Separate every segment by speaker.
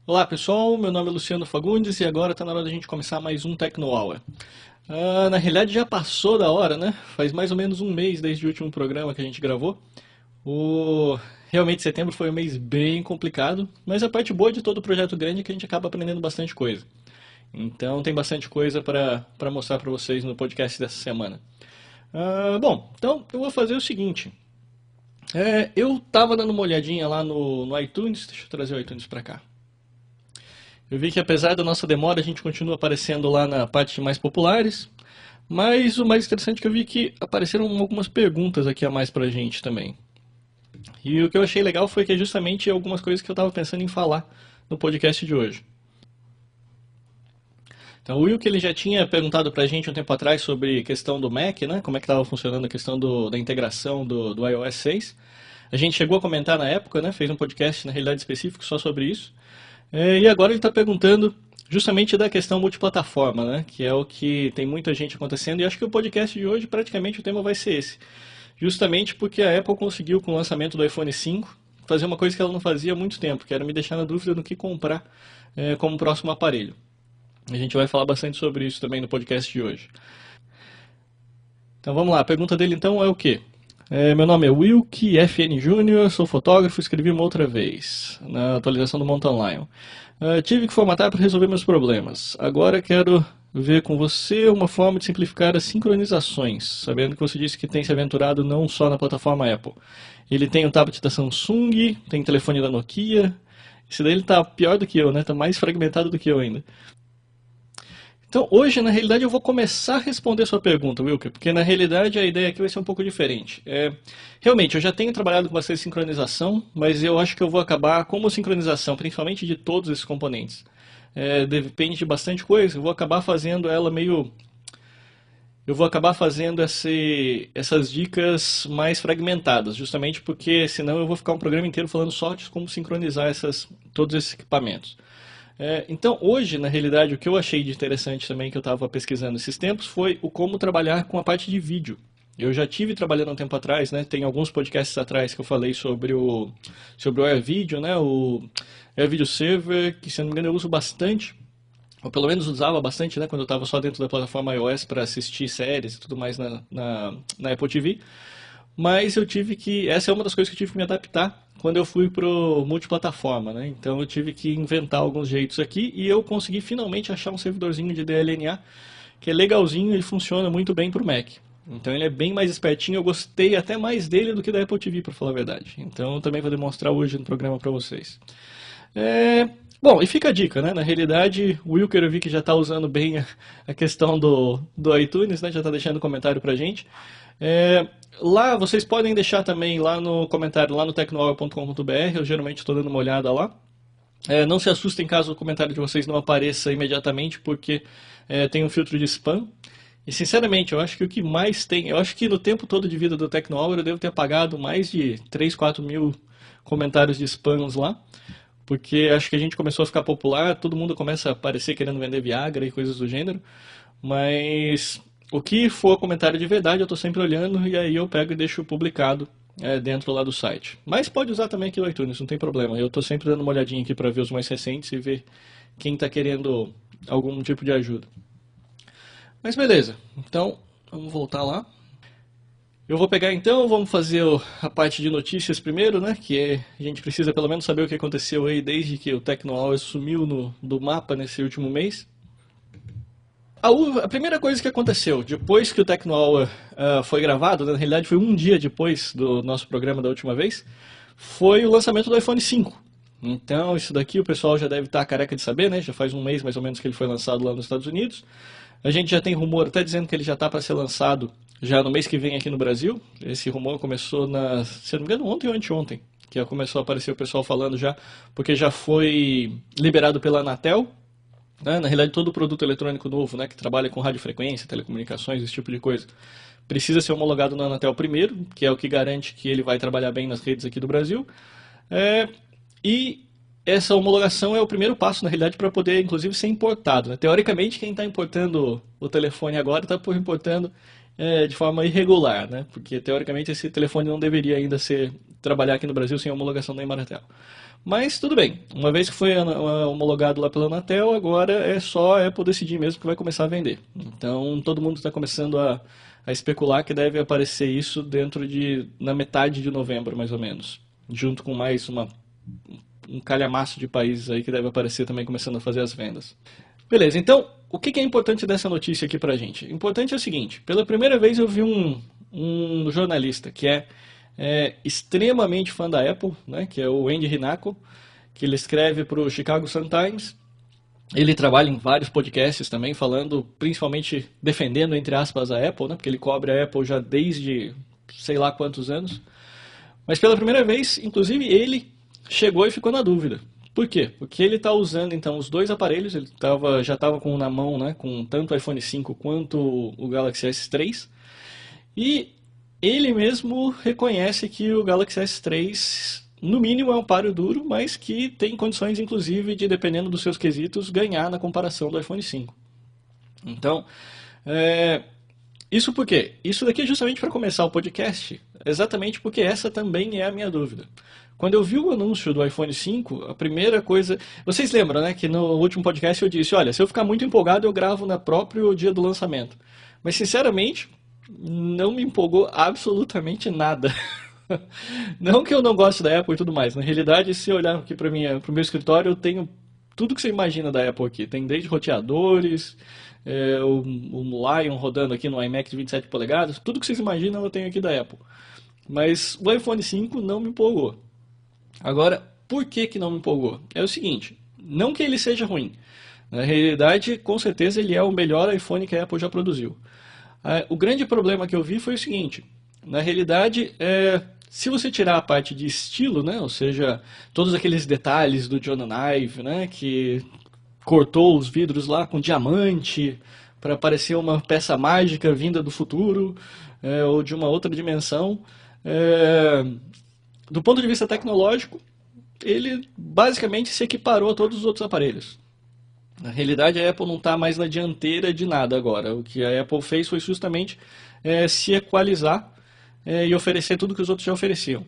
Speaker 1: Olá pessoal, meu nome é Luciano Fagundes e agora está na hora da gente começar mais um Tecno Hour. Na realidade já passou da hora, né? Faz mais ou menos um mês desde o último programa que a gente gravou. Realmente setembro foi um mês bem complicado, mas a parte boa de todo o projeto grande é que a gente acaba aprendendo bastante coisa. Então tem bastante coisa para mostrar para vocês no podcast dessa semana. Então eu vou fazer o seguinte. Eu estava dando uma olhadinha lá no iTunes, deixa eu trazer o iTunes para cá. Eu vi que apesar da nossa demora, a gente continua aparecendo lá na parte mais populares, mas o mais interessante é que eu vi que apareceram algumas perguntas aqui a mais pra gente também. E o que eu achei legal foi que é justamente algumas coisas que eu estava pensando em falar no podcast de hoje. Então, o Will, que ele já tinha perguntado pra gente um tempo atrás sobre a questão do Mac, né? Como é que estava funcionando a questão da integração do iOS 6. A gente chegou a comentar na época, né? Fez um podcast, na realidade, específico só sobre isso. E agora ele está perguntando justamente da questão multiplataforma, né? Que é o que tem muita gente acontecendo. E acho que o podcast de hoje, praticamente, o tema vai ser esse. Justamente porque a Apple conseguiu, com o lançamento do iPhone 5, fazer uma coisa que ela não fazia há muito tempo, que era me deixar na dúvida do que comprar como próximo aparelho. A gente vai falar bastante sobre isso também no podcast de hoje. Então vamos lá, a pergunta dele então é o quê? Meu nome é Wilke FN Júnior, sou fotógrafo, escrevi uma outra vez, na atualização do Mountain Lion. Tive que formatar para resolver meus problemas. Agora quero ver com você uma forma de simplificar as sincronizações, sabendo que você disse que tem se aventurado não só na plataforma Apple. Ele tem um tablet da Samsung, tem telefone da Nokia. Esse daí ele tá pior do que eu, né? Tá mais fragmentado do que eu ainda. Então, hoje, na realidade, eu vou começar a responder sua pergunta, Wilker, porque na realidade a ideia aqui vai ser um pouco diferente. Realmente, eu já tenho trabalhado com bastante sincronização, mas eu acho que eu vou acabar, como sincronização, principalmente de todos esses componentes, depende de bastante coisa, eu vou acabar fazendo ela meio. Eu vou acabar fazendo essas dicas mais fragmentadas, justamente porque senão eu vou ficar um programa inteiro falando só de como sincronizar todos esses equipamentos. Então, hoje, na realidade, o que eu achei de interessante também que eu estava pesquisando esses tempos foi o como trabalhar com a parte de vídeo. Eu já tive trabalhando um tempo atrás, né? Tem alguns podcasts atrás que eu falei sobre o AirVideo, né? O AirVideo Server, que se não me engano eu uso bastante, ou pelo menos usava bastante, né? Quando eu estava só dentro da plataforma iOS para assistir séries e tudo mais na Apple TV. Mas eu tive que. Essa é uma das coisas que eu tive que me adaptar quando eu fui pro multiplataforma, né? Então eu tive que inventar alguns jeitos aqui e eu consegui finalmente achar um servidorzinho de DLNA que é legalzinho e funciona muito bem pro Mac. Então ele é bem mais espertinho, eu gostei até mais dele do que da Apple TV, para falar a verdade. Então eu também vou demonstrar hoje no programa para vocês. Bom, e fica a dica, né? Na realidade, o Wilker eu vi que já está usando bem a questão do iTunes, né? Já está deixando comentário pra gente. Lá, vocês podem deixar também lá no comentário, lá no tecnohour.com.br, eu geralmente estou dando uma olhada lá. Não se assustem caso o comentário de vocês não apareça imediatamente, porque tem um filtro de spam. E sinceramente, eu acho que o que mais tem, eu acho que no tempo todo de vida do Tecnohour eu devo ter apagado mais de 3, 4 mil comentários de spams lá, porque acho que a gente começou a ficar popular, todo mundo começa a aparecer querendo vender Viagra e coisas do gênero, mas o que for comentário de verdade eu estou sempre olhando e aí eu pego e deixo publicado dentro lá do site. Mas pode usar também aqui no iTunes, não tem problema. Eu estou sempre dando uma olhadinha aqui para ver os mais recentes e ver quem está querendo algum tipo de ajuda. Mas beleza, então vamos voltar lá. Eu vou pegar então, vamos fazer a parte de notícias primeiro, né? A gente precisa pelo menos saber o que aconteceu aí desde que o Tecnohour sumiu do mapa nesse último mês. A primeira coisa que aconteceu depois que o Tecnohour foi gravado, né, na realidade foi um dia depois do nosso programa da última vez, foi o lançamento do iPhone 5. Então, isso daqui o pessoal já deve estar careca de saber, né? Já faz um mês mais ou menos que ele foi lançado lá nos Estados Unidos. A gente já tem rumor até dizendo que ele já está para ser lançado já no mês que vem aqui no Brasil. Esse rumor começou se eu não me engano, ontem ou anteontem, que começou a aparecer o pessoal falando já, porque já foi liberado pela Anatel, né? Na realidade, todo produto eletrônico novo, né, que trabalha com radiofrequência, telecomunicações, esse tipo de coisa, precisa ser homologado na Anatel primeiro, que é o que garante que ele vai trabalhar bem nas redes aqui do Brasil. E essa homologação é o primeiro passo, na realidade, para poder, inclusive, ser importado, né? Teoricamente, quem está importando o telefone agora está importando de forma irregular, né? Porque, teoricamente, esse telefone não deveria ainda ser trabalhar aqui no Brasil sem homologação da Embratel. Mas tudo bem, uma vez que foi homologado lá pela Anatel, agora é só a Apple decidir mesmo que vai começar a vender. Então todo mundo está começando a especular que deve aparecer isso na metade de novembro, mais ou menos. Junto com mais um calhamaço de países aí que deve aparecer também começando a fazer as vendas. Beleza, então, o que é importante dessa notícia aqui pra gente? Importante é o seguinte, pela primeira vez eu vi um jornalista que é extremamente fã da Apple, né, que é o Andy Hinako, que ele escreve para o Chicago Sun-Times. Ele trabalha em vários podcasts também, falando, principalmente defendendo, entre aspas, a Apple, né, porque ele cobre a Apple já desde sei lá quantos anos. Mas pela primeira vez, inclusive, ele chegou e ficou na dúvida. Por quê? Porque ele está usando então os dois aparelhos, ele já estava com na mão, né, com tanto o iPhone 5 quanto o Galaxy S3, e ele mesmo reconhece que o Galaxy S3, no mínimo, é um páreo duro, mas que tem condições, inclusive, de, dependendo dos seus quesitos, ganhar na comparação do iPhone 5. Então, isso por quê? Isso daqui é justamente para começar o podcast, exatamente porque essa também é a minha dúvida. Quando eu vi o anúncio do iPhone 5, a primeira coisa... Vocês lembram, né, que no último podcast eu disse, olha, se eu ficar muito empolgado eu gravo no próprio dia do lançamento. Mas, sinceramente, não me empolgou absolutamente nada. Não que eu não goste da Apple e tudo mais. Na realidade, se eu olhar aqui para o meu escritório, eu tenho tudo que você imagina da Apple aqui. Tem desde roteadores, o Lion rodando aqui no iMac de 27 polegadas. Tudo que vocês imaginam eu tenho aqui da Apple. Mas o iPhone 5 não me empolgou. Agora, por que não me empolgou? É o seguinte, não que ele seja ruim. Na realidade, com certeza ele é o melhor iPhone que a Apple já produziu. O grande problema que eu vi foi o seguinte, na realidade, se você tirar a parte de estilo, né, ou seja, todos aqueles detalhes do John Ive, né, que cortou os vidros lá com diamante para parecer uma peça mágica vinda do futuro ou de uma outra dimensão, do ponto de vista tecnológico, ele basicamente se equiparou a todos os outros aparelhos. Na realidade, a Apple não está mais na dianteira de nada agora. O que a Apple fez foi justamente se equalizar e oferecer tudo que os outros já ofereciam.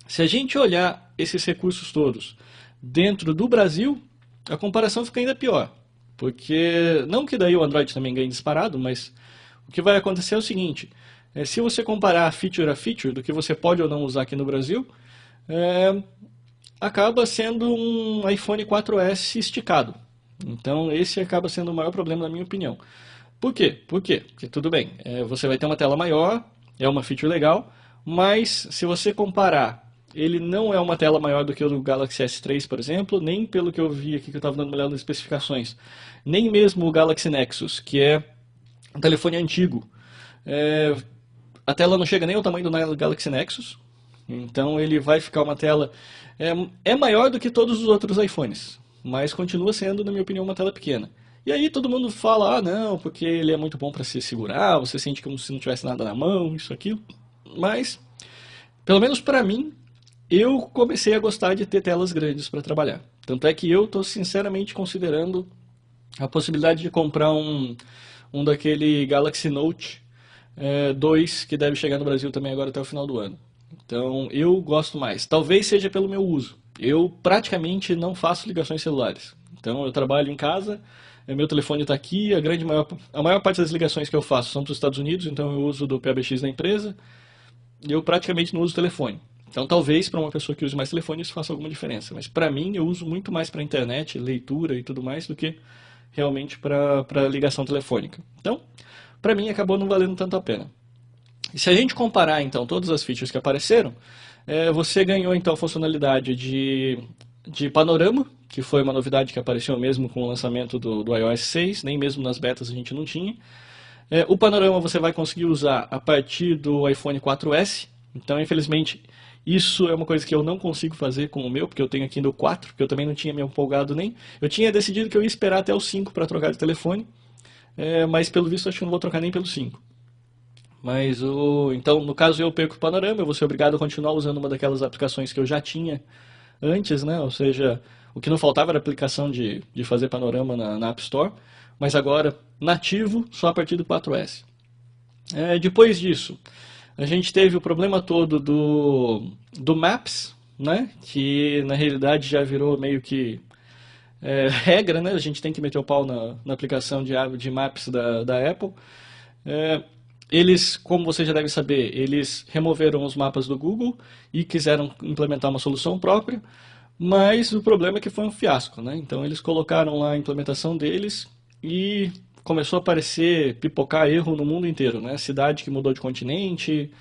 Speaker 1: Se a gente olhar esses recursos todos dentro do Brasil, a comparação fica ainda pior. Porque, não que daí o Android também ganhe disparado, mas o que vai acontecer é o seguinte... se você comparar feature a feature do que você pode ou não usar aqui no Brasil, acaba sendo um iPhone 4S esticado. Então esse acaba sendo o maior problema na minha opinião. Por quê? Porque tudo bem, você vai ter uma tela maior, é uma feature legal, mas se você comparar, ele não é uma tela maior do que o do Galaxy S3, por exemplo, nem pelo que eu vi aqui que eu estava dando uma olhada nas especificações, nem mesmo o Galaxy Nexus, que é um telefone antigo. A tela não chega nem ao tamanho do Galaxy Nexus, então ele vai ficar uma tela... É maior do que todos os outros iPhones, mas continua sendo, na minha opinião, uma tela pequena. E aí todo mundo fala, não, porque ele é muito bom para se segurar, você sente como se não tivesse nada na mão, isso, aquilo. Mas, pelo menos para mim, eu comecei a gostar de ter telas grandes para trabalhar. Tanto é que eu estou sinceramente considerando a possibilidade de comprar um daquele Galaxy Note 2, que deve chegar no Brasil também agora até o final do ano. Então, eu gosto mais. Talvez seja pelo meu uso. Eu praticamente não faço ligações celulares. Então, eu trabalho em casa, meu telefone está aqui, a maior parte das ligações que eu faço são para os Estados Unidos, então eu uso do PBX da empresa, e eu praticamente não uso telefone. Então, talvez para uma pessoa que use mais telefone isso faça alguma diferença. Mas para mim, eu uso muito mais para internet, leitura e tudo mais, do que realmente para ligação telefônica. Então, para mim, acabou não valendo tanto a pena. E se a gente comparar, então, todas as features que apareceram, você ganhou, então, a funcionalidade de panorama, que foi uma novidade que apareceu mesmo com o lançamento do iOS 6, nem mesmo nas betas a gente não tinha. O panorama você vai conseguir usar a partir do iPhone 4S, então, infelizmente, isso é uma coisa que eu não consigo fazer com o meu, porque eu tenho aqui no 4, porque eu também não tinha me empolgado nem. Eu tinha decidido que eu ia esperar até o 5 para trocar de telefone, mas pelo visto acho que eu não vou trocar nem pelo 5. Mas então, no caso eu perco o panorama, eu vou ser obrigado a continuar usando uma daquelas aplicações que eu já tinha antes, né? Ou seja, o que não faltava era a aplicação de fazer panorama na App Store, mas agora nativo só a partir do 4S. Depois disso, A gente teve o problema todo do Maps, né? Que na realidade já virou meio que regra, né? A gente tem que meter o pau na aplicação de Maps da Apple. É, eles, como você já deve saber, eles removeram os mapas do Google e quiseram implementar uma solução própria, mas o problema é que foi um fiasco, né? Então eles colocaram lá a implementação deles e começou a aparecer, pipocar erro no mundo inteiro, né? Cidade que mudou de continente.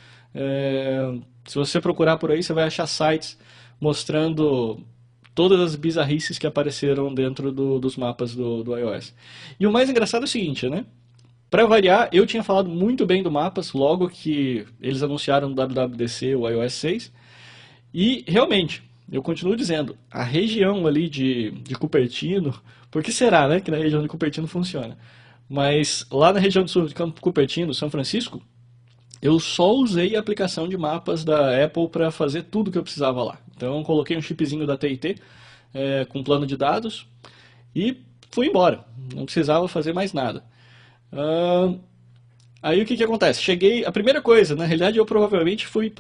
Speaker 1: Se você procurar por aí, você vai achar sites mostrando todas as bizarrices que apareceram dentro dos mapas do iOS. E o mais engraçado é o seguinte, né? Para variar, eu tinha falado muito bem do Mapas logo que eles anunciaram no WWDC o iOS 6. E realmente, eu continuo dizendo, a região ali de Cupertino, por que será, né, que na região de Cupertino funciona? Mas lá na região de Cupertino, São Francisco, eu só usei a aplicação de mapas da Apple para fazer tudo que eu precisava lá. Então, eu coloquei um chipzinho da TIT com plano de dados e fui embora. Não precisava fazer mais nada. Aí o que acontece? Cheguei, a primeira coisa, na realidade eu fui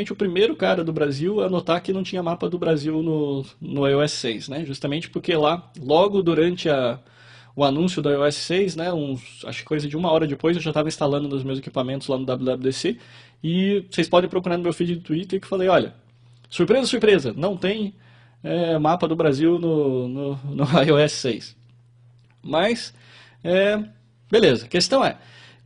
Speaker 1: o primeiro cara do Brasil a notar que não tinha mapa do Brasil no iOS 6, né? Justamente porque lá, logo durante o anúncio do iOS 6, né, acho que coisa de 1 hora depois, eu já estava instalando nos meus equipamentos lá no WWDC, e vocês podem procurar no meu feed do Twitter que eu falei, olha, surpresa, surpresa, não tem mapa do Brasil no iOS 6. Mas, beleza, a questão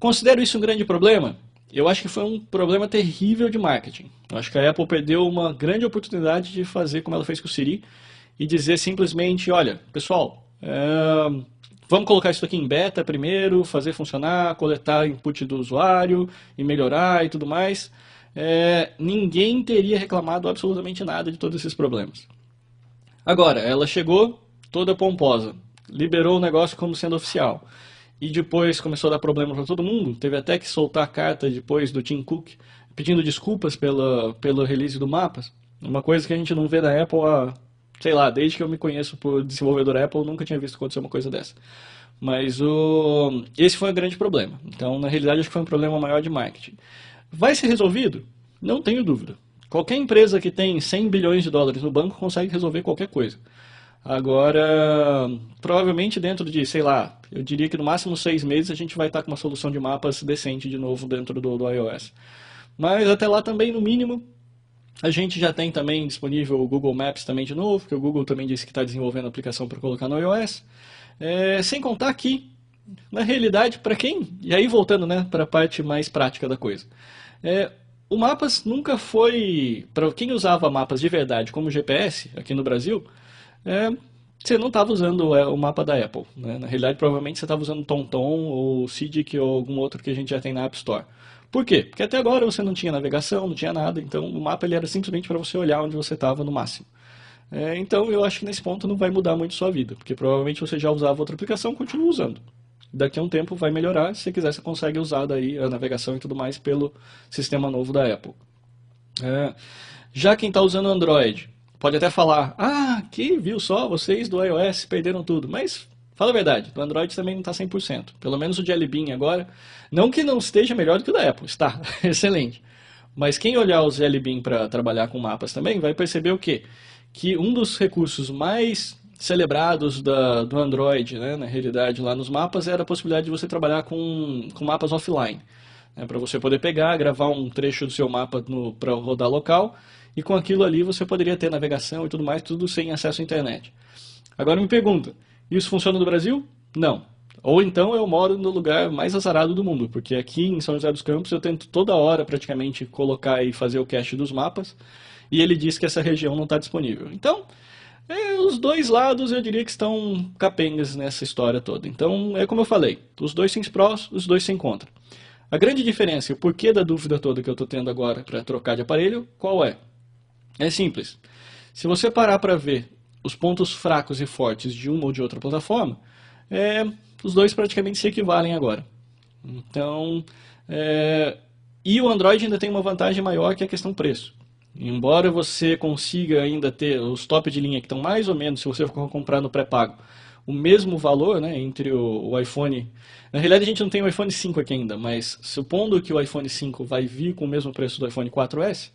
Speaker 1: considero isso um grande problema? Eu acho que foi um problema terrível de marketing. Eu acho que a Apple perdeu uma grande oportunidade de fazer como ela fez com o Siri e dizer simplesmente, olha, pessoal, vamos colocar isso aqui em beta primeiro, fazer funcionar, coletar input do usuário e melhorar e tudo mais. Ninguém teria reclamado absolutamente nada de todos esses problemas. Agora, ela chegou toda pomposa, liberou o negócio como sendo oficial. E depois começou a dar problema para todo mundo. Teve até que soltar a carta depois do Tim Cook, pedindo desculpas pelo release do Mapas. Uma coisa que a gente não vê da Apple sei lá, desde que eu me conheço por desenvolvedor Apple, eu nunca tinha visto acontecer uma coisa dessa. Mas esse foi um grande problema. Então, na realidade, acho que foi um problema maior de marketing. Vai ser resolvido? Não tenho dúvida. Qualquer empresa que tem 100 bilhões de dólares no banco consegue resolver qualquer coisa. Agora, provavelmente dentro de, sei lá, eu diria que no máximo 6 meses a gente vai estar com uma solução de mapas decente de novo dentro do iOS. Mas até lá também, no mínimo, a gente já tem também disponível o Google Maps também de novo, que o Google também disse que está desenvolvendo a aplicação para colocar no iOS. Sem contar que, na realidade, para quem... E aí voltando, né, para a parte mais prática da coisa. O Mapas nunca foi... Para quem usava mapas de verdade como GPS aqui no Brasil... você não estava usando o mapa da Apple, né? Na realidade, provavelmente você estava usando TomTom ou Cydic ou algum outro que a gente já tem na App Store. Por quê? Porque até agora você não tinha navegação, não tinha nada, então o mapa ele era simplesmente para você olhar onde você estava no máximo. Então eu acho que nesse ponto não vai mudar muito a sua vida, porque provavelmente você já usava outra aplicação e continua usando. Daqui a um tempo vai melhorar, se você quiser você consegue usar daí a navegação e tudo mais pelo sistema novo da Apple. Já quem está usando Android... Pode até falar, viu só, vocês do iOS perderam tudo. Mas, fala a verdade, do Android também não está 100%. Pelo menos o Jelly Bean agora, não que não esteja melhor do que o da Apple, está excelente. Mas quem olhar o Jelly Bean para trabalhar com mapas também, vai perceber o quê? Que um dos recursos mais celebrados do Android, né, na realidade, lá nos mapas, era a possibilidade de você trabalhar com mapas offline. Para você poder pegar, gravar um trecho do seu mapa para rodar local, e com aquilo ali você poderia ter navegação e tudo mais, tudo sem acesso à internet. Agora me pergunta, isso funciona no Brasil? Não. Ou então eu moro no lugar mais azarado do mundo, porque aqui em São José dos Campos eu tento toda hora praticamente colocar e fazer o cache dos mapas, e ele diz que essa região não está disponível. Então, os dois lados eu diria que estão capengas nessa história toda. Então, é como eu falei, os dois têm prós, os dois se encontram. A grande diferença e o porquê da dúvida toda que eu estou tendo agora para trocar de aparelho, qual é? É simples. Se você parar para ver os pontos fracos e fortes de uma ou de outra plataforma, os dois praticamente se equivalem agora. Então, e o Android ainda tem uma vantagem maior que a questão preço. Embora você consiga ainda ter os top de linha que estão mais ou menos, se você for comprar no pré-pago, o mesmo valor, né, entre o iPhone... Na realidade a gente não tem o iPhone 5 aqui ainda, mas supondo que o iPhone 5 vai vir com o mesmo preço do iPhone 4S,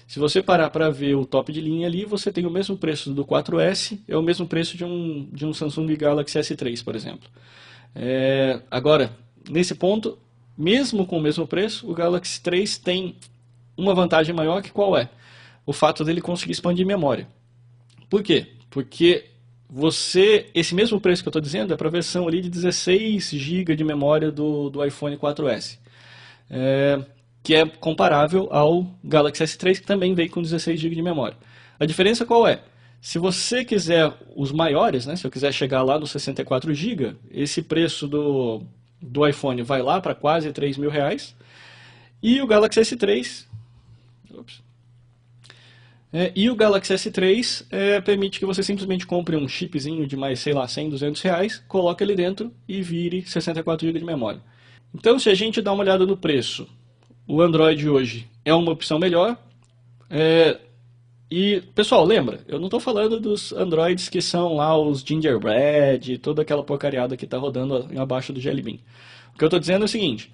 Speaker 1: se você parar para ver o top de linha ali, você tem o mesmo preço do 4S, é o mesmo preço de um Samsung Galaxy S3, por exemplo. Agora, nesse ponto, mesmo com o mesmo preço, o Galaxy 3 tem uma vantagem maior, que qual é? O fato dele conseguir expandir memória. Por quê? Porque esse mesmo preço que eu estou dizendo é para a versão ali de 16 GB de memória do iPhone 4S. Que é comparável ao Galaxy S3, que também veio com 16 GB de memória. A diferença qual é? Se você quiser os maiores, né, se eu quiser chegar lá nos 64 GB, esse preço do iPhone vai lá para quase R$ 3.000, e o Galaxy S3... E o Galaxy S3 permite que você simplesmente compre um chipzinho de mais, sei lá, 100, R$ 200, coloque ele dentro e vire 64 GB de memória. Então, se a gente dá uma olhada no preço, o Android hoje é uma opção melhor. E, pessoal, lembra, eu não estou falando dos Androids que são lá os Gingerbread, toda aquela porcariada que está rodando abaixo do Jelly Bean. O que eu estou dizendo é o seguinte,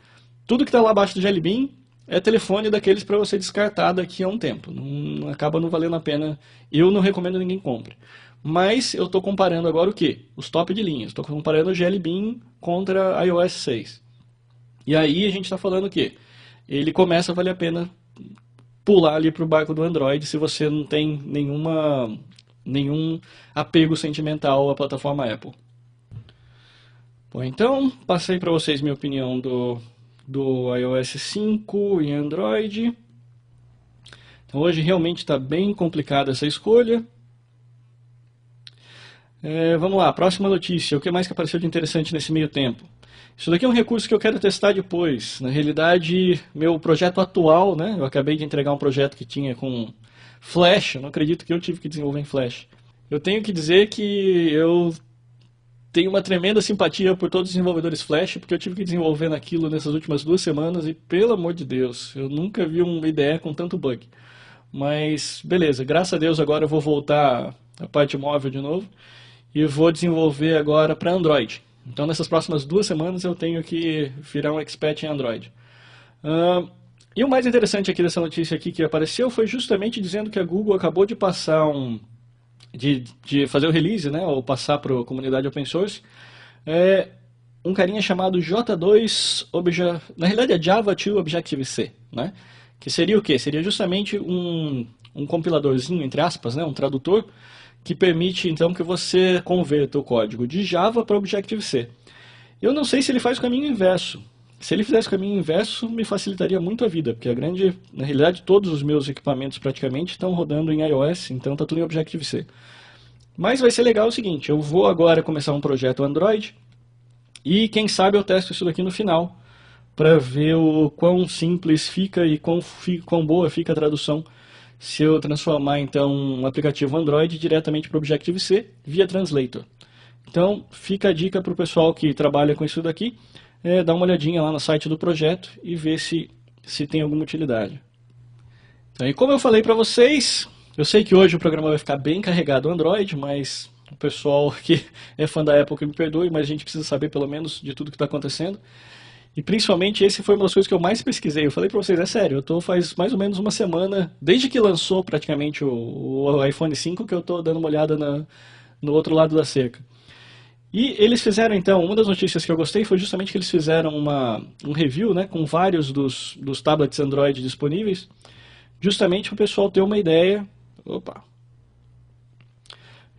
Speaker 1: tudo que está lá abaixo do Jelly Bean é telefone daqueles para você descartar daqui a um tempo. Acaba não valendo a pena. Eu não recomendo ninguém compre. Mas eu estou comparando agora o quê? Os top de linha. Estou comparando o Jelly Bean contra a iOS 6. E aí a gente está falando o quê? Ele começa a valer a pena pular ali para o barco do Android se você não tem nenhum apego sentimental à plataforma Apple. Bom, então, passei para vocês minha opinião do iOS 5 e Android. Então hoje realmente está bem complicada essa escolha. Vamos lá, próxima notícia. O que mais que apareceu de interessante nesse meio tempo? Isso daqui é um recurso que eu quero testar depois. Na realidade, meu projeto atual, né? Eu acabei de entregar um projeto que tinha com Flash. Eu não acredito que eu tive que desenvolver em Flash. Eu tenho que dizer que eu tenho uma tremenda simpatia por todos os desenvolvedores Flash, porque eu tive que desenvolver naquilo nessas últimas 2 semanas e, pelo amor de Deus, eu nunca vi uma IDE com tanto bug. Mas, beleza, graças a Deus agora eu vou voltar à parte móvel de novo e vou desenvolver agora para Android. Então, nessas próximas 2 semanas eu tenho que virar um expert em Android. E o mais interessante aqui dessa notícia aqui que apareceu foi justamente dizendo que a Google acabou de passar de fazer o release, né, ou passar para a comunidade open source, um carinha chamado J2, na realidade é Java 2 Objective-C, né, que seria o quê? Seria justamente um compiladorzinho, entre aspas, né, um tradutor, que permite então que você converta o código de Java para Objective-C. Eu não sei se ele faz o caminho inverso. Se ele fizesse o caminho inverso, me facilitaria muito a vida, porque na realidade, todos os meus equipamentos praticamente estão rodando em iOS, então está tudo em Objective-C. Mas vai ser legal o seguinte, eu vou agora começar um projeto Android, e quem sabe eu testo isso daqui no final, para ver o quão simples fica e quão boa fica a tradução se eu transformar então um aplicativo Android diretamente para Objective-C via Translator. Então fica a dica para o pessoal que trabalha com isso daqui, dar uma olhadinha lá no site do projeto e ver se tem alguma utilidade. Então, e como eu falei para vocês, eu sei que hoje o programa vai ficar bem carregado Android, mas o pessoal que é fã da Apple que me perdoe, mas a gente precisa saber pelo menos de tudo que está acontecendo. E principalmente esse foi uma das coisas que eu mais pesquisei. Eu falei para vocês, é sério, eu tô faz mais ou menos uma semana, desde que lançou praticamente o iPhone 5, que eu estou dando uma olhada no outro lado da cerca. E eles fizeram então, uma das notícias que eu gostei foi justamente que eles fizeram um review, né, com vários dos tablets Android disponíveis, justamente para o pessoal ter uma ideia.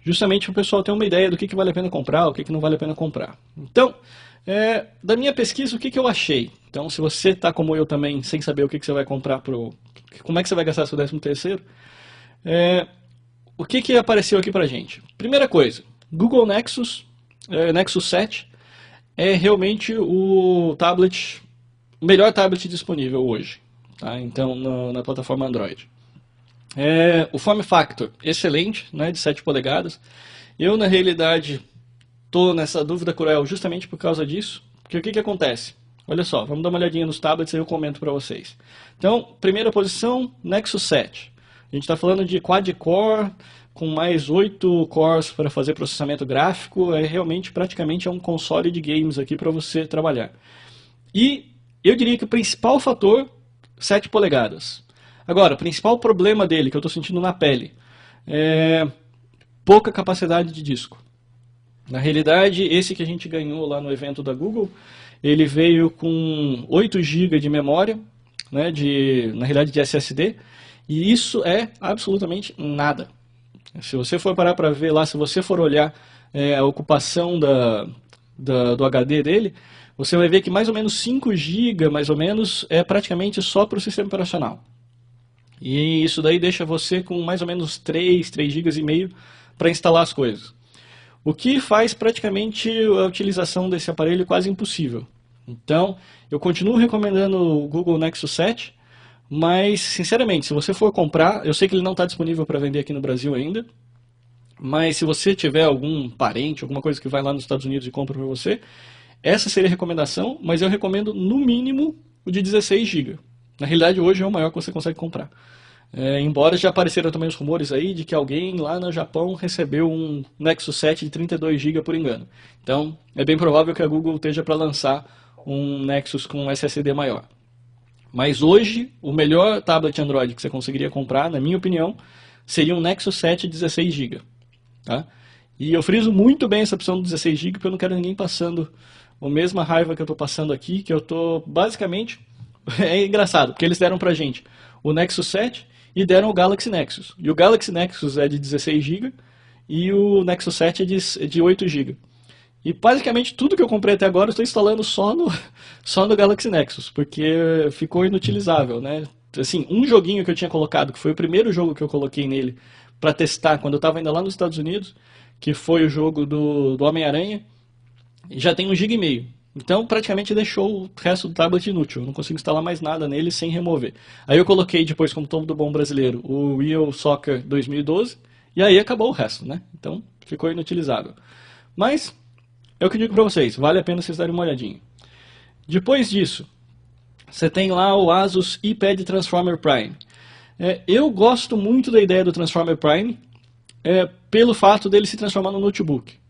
Speaker 1: Justamente para o pessoal ter uma ideia do que vale a pena comprar, o que não vale a pena comprar. Então, da minha pesquisa, o que eu achei? Então, se você está como eu também, sem saber o que você vai comprar, como é que você vai gastar seu 13º, o que apareceu aqui pra gente? Primeira coisa, Google Nexus 7 é realmente o melhor tablet disponível hoje, tá? Então, na plataforma Android. O Form Factor, excelente, né, de 7 polegadas. Eu, na realidade, estou nessa dúvida cruel justamente por causa disso. Porque o que acontece? Olha só, vamos dar uma olhadinha nos tablets e eu comento para vocês. Então, primeira posição, Nexus 7. A gente está falando de quad-core, com mais 8 cores para fazer processamento gráfico, realmente praticamente é um console de games aqui para você trabalhar. E eu diria que o principal fator, 7 polegadas. Agora, o principal problema dele, que eu estou sentindo na pele, é pouca capacidade de disco. Na realidade, esse que a gente ganhou lá no evento da Google, ele veio com 8 GB de memória, né, na realidade de SSD, e isso é absolutamente nada. Se você for parar para ver lá, se você for olhar a ocupação do HD dele, você vai ver que mais ou menos 5 GB, mais ou menos, é praticamente só para o sistema operacional. E isso daí deixa você com mais ou menos 3 GB e meio para instalar as coisas. O que faz praticamente a utilização desse aparelho quase impossível. Então, eu continuo recomendando o Google Nexus 7, mas, sinceramente, se você for comprar, eu sei que ele não está disponível para vender aqui no Brasil ainda, mas se você tiver algum parente, alguma coisa que vai lá nos Estados Unidos e compra para você, essa seria a recomendação, mas eu recomendo no mínimo o de 16 GB. Na realidade, hoje é o maior que você consegue comprar. Embora já apareceram também os rumores aí de que alguém lá no Japão recebeu um Nexus 7 de 32 GB por engano. Então, é bem provável que a Google esteja para lançar um Nexus com SSD maior. Mas hoje, o melhor tablet Android que você conseguiria comprar, na minha opinião, seria um Nexus 7 16 GB. Tá? E eu friso muito bem essa opção do 16 GB, porque eu não quero ninguém passando a mesma raiva que eu estou passando aqui, que eu estou basicamente... É engraçado, porque eles deram pra gente o Nexus 7 e deram o Galaxy Nexus. E o Galaxy Nexus é de 16 GB e o Nexus 7 é de 8 GB. E basicamente tudo que eu comprei até agora eu estou instalando só no Galaxy Nexus, porque ficou inutilizável, né? Assim, um joguinho que eu tinha colocado, que foi o primeiro jogo que eu coloquei nele para testar quando eu estava ainda lá nos Estados Unidos, que foi o jogo do Homem-Aranha, já tem 1,5 GB. Então praticamente deixou o resto do tablet inútil, eu não consigo instalar mais nada nele sem remover. Aí eu coloquei depois, como todo bom brasileiro, o Real Soccer 2012, e aí acabou o resto, né? Então ficou inutilizável. Mas é o que eu digo pra vocês, vale a pena vocês darem uma olhadinha. Depois disso, você tem lá o Asus iPad Transformer Prime. Eu gosto muito da ideia do Transformer Prime, pelo fato dele se transformar no notebook.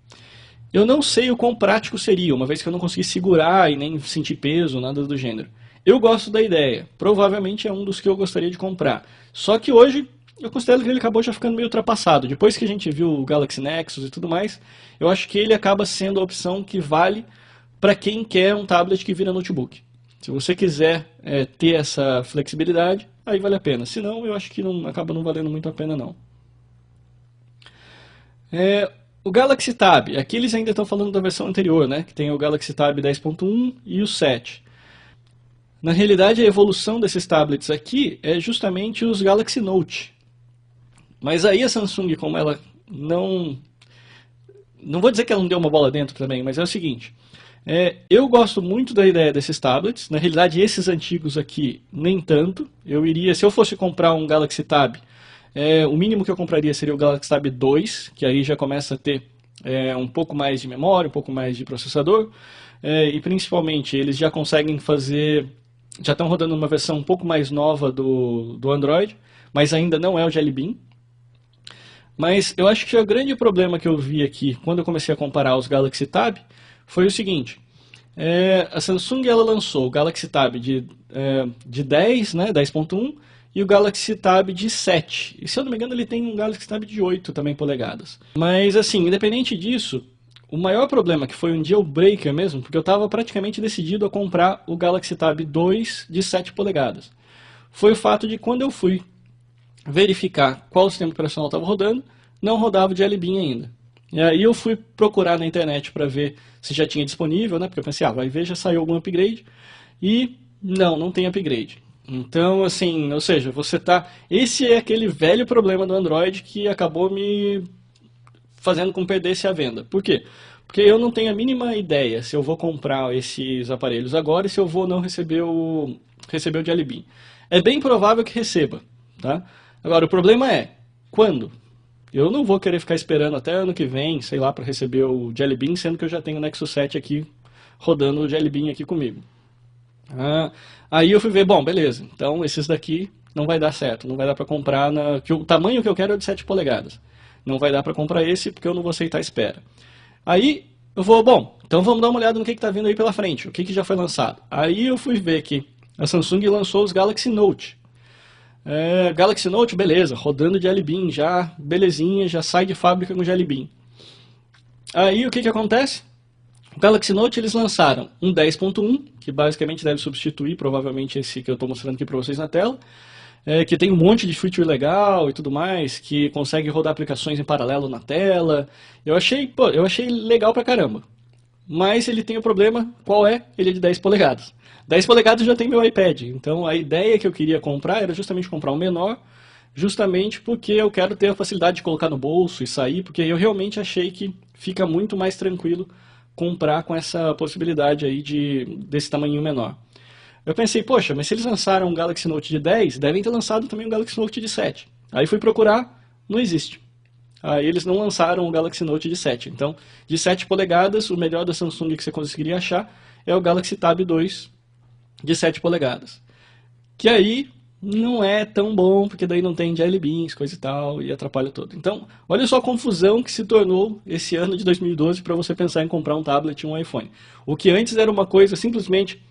Speaker 1: Eu não sei o quão prático seria, uma vez que eu não consegui segurar e nem sentir peso, nada do gênero. Eu gosto da ideia, provavelmente é um dos que eu gostaria de comprar. Só que hoje eu considero que ele acabou já ficando meio ultrapassado. Depois que a gente viu o Galaxy Nexus e tudo mais, eu acho que ele acaba sendo a opção que vale para quem quer um tablet que vira notebook. Se você quiser ter essa flexibilidade, aí vale a pena. Se não, eu acho que acaba não valendo muito a pena não. O Galaxy Tab, aqui eles ainda estão falando da versão anterior, né? Que tem o Galaxy Tab 10.1 e o 7. Na realidade, a evolução desses tablets aqui é justamente os Galaxy Note. Mas aí a Samsung, como ela não vou dizer que ela não deu uma bola dentro também, mas é o seguinte. Eu gosto muito da ideia desses tablets. Na realidade, esses antigos aqui, nem tanto. Se eu fosse comprar um Galaxy Tab, o mínimo que eu compraria seria o Galaxy Tab 2, que aí já começa a ter um pouco mais de memória, um pouco mais de processador, e principalmente eles já conseguem fazer, já estão rodando uma versão um pouco mais nova do Android, mas ainda não é o Jelly Bean. Mas eu acho que o grande problema que eu vi aqui, quando eu comecei a comparar os Galaxy Tab, foi o seguinte. A Samsung ela lançou o Galaxy Tab de 10, né, 10.1, e o Galaxy Tab de 7. E se eu não me engano ele tem um Galaxy Tab de 8 também polegadas. Mas assim, independente disso, o maior problema, que foi um deal breaker mesmo, porque eu estava praticamente decidido a comprar o Galaxy Tab 2 de 7 polegadas, foi o fato de quando eu fui verificar qual sistema operacional estava rodando, não rodava o Jelly Bean ainda. E aí eu fui procurar na internet para ver se já tinha disponível, né? Porque eu pensei, vai ver, já saiu algum upgrade. E não tem upgrade. Então, assim, ou seja, esse é aquele velho problema do Android que acabou me fazendo com perdesse a venda. Por quê? Porque eu não tenho a mínima ideia se eu vou comprar esses aparelhos agora e se eu vou não receber o Jelly Bean. É bem provável que receba, tá? Agora, o problema é, quando? Eu não vou querer ficar esperando até ano que vem, sei lá, para receber o Jelly Bean, sendo que eu já tenho o Nexus 7 aqui, rodando o Jelly Bean aqui comigo. Aí eu fui ver, bom, beleza, então esses daqui não vai dar certo, não vai dar para comprar, que o tamanho que eu quero é de 7 polegadas. Não vai dar para comprar esse porque eu não vou aceitar a espera. Aí eu vou, bom, então vamos dar uma olhada no que está vindo aí pela frente, o que já foi lançado. Aí eu fui ver que a Samsung lançou os Galaxy Note. Galaxy Note, beleza, rodando de Jelly Bean já, belezinha, já sai de fábrica com Jelly Bean. Aí o que acontece? O Galaxy Note eles lançaram um 10.1, que basicamente deve substituir provavelmente esse que eu estou mostrando aqui para vocês na tela, que tem um monte de feature legal e tudo mais, que consegue rodar aplicações em paralelo na tela. Eu achei legal pra caramba. Mas ele tem o problema, qual é? Ele é de 10 polegadas. 10 polegadas já tem meu iPad, então a ideia que eu queria comprar era justamente comprar um menor, justamente porque eu quero ter a facilidade de colocar no bolso e sair, porque eu realmente achei que fica muito mais tranquilo comprar com essa possibilidade aí desse tamanho menor. Eu pensei, poxa, mas se eles lançaram um Galaxy Note de 10, devem ter lançado também um Galaxy Note de 7. Aí fui procurar, não existe. Aí eles não lançaram o Galaxy Note de 7. Então, de 7 polegadas, o melhor da Samsung que você conseguiria achar é o Galaxy Tab 2 de 7 polegadas. Que aí não é tão bom, porque daí não tem Jelly Beans, coisa e tal, e atrapalha tudo. Então, olha só a confusão que se tornou esse ano de 2012 para você pensar em comprar um tablet e um iPhone. O que antes era uma coisa simplesmente...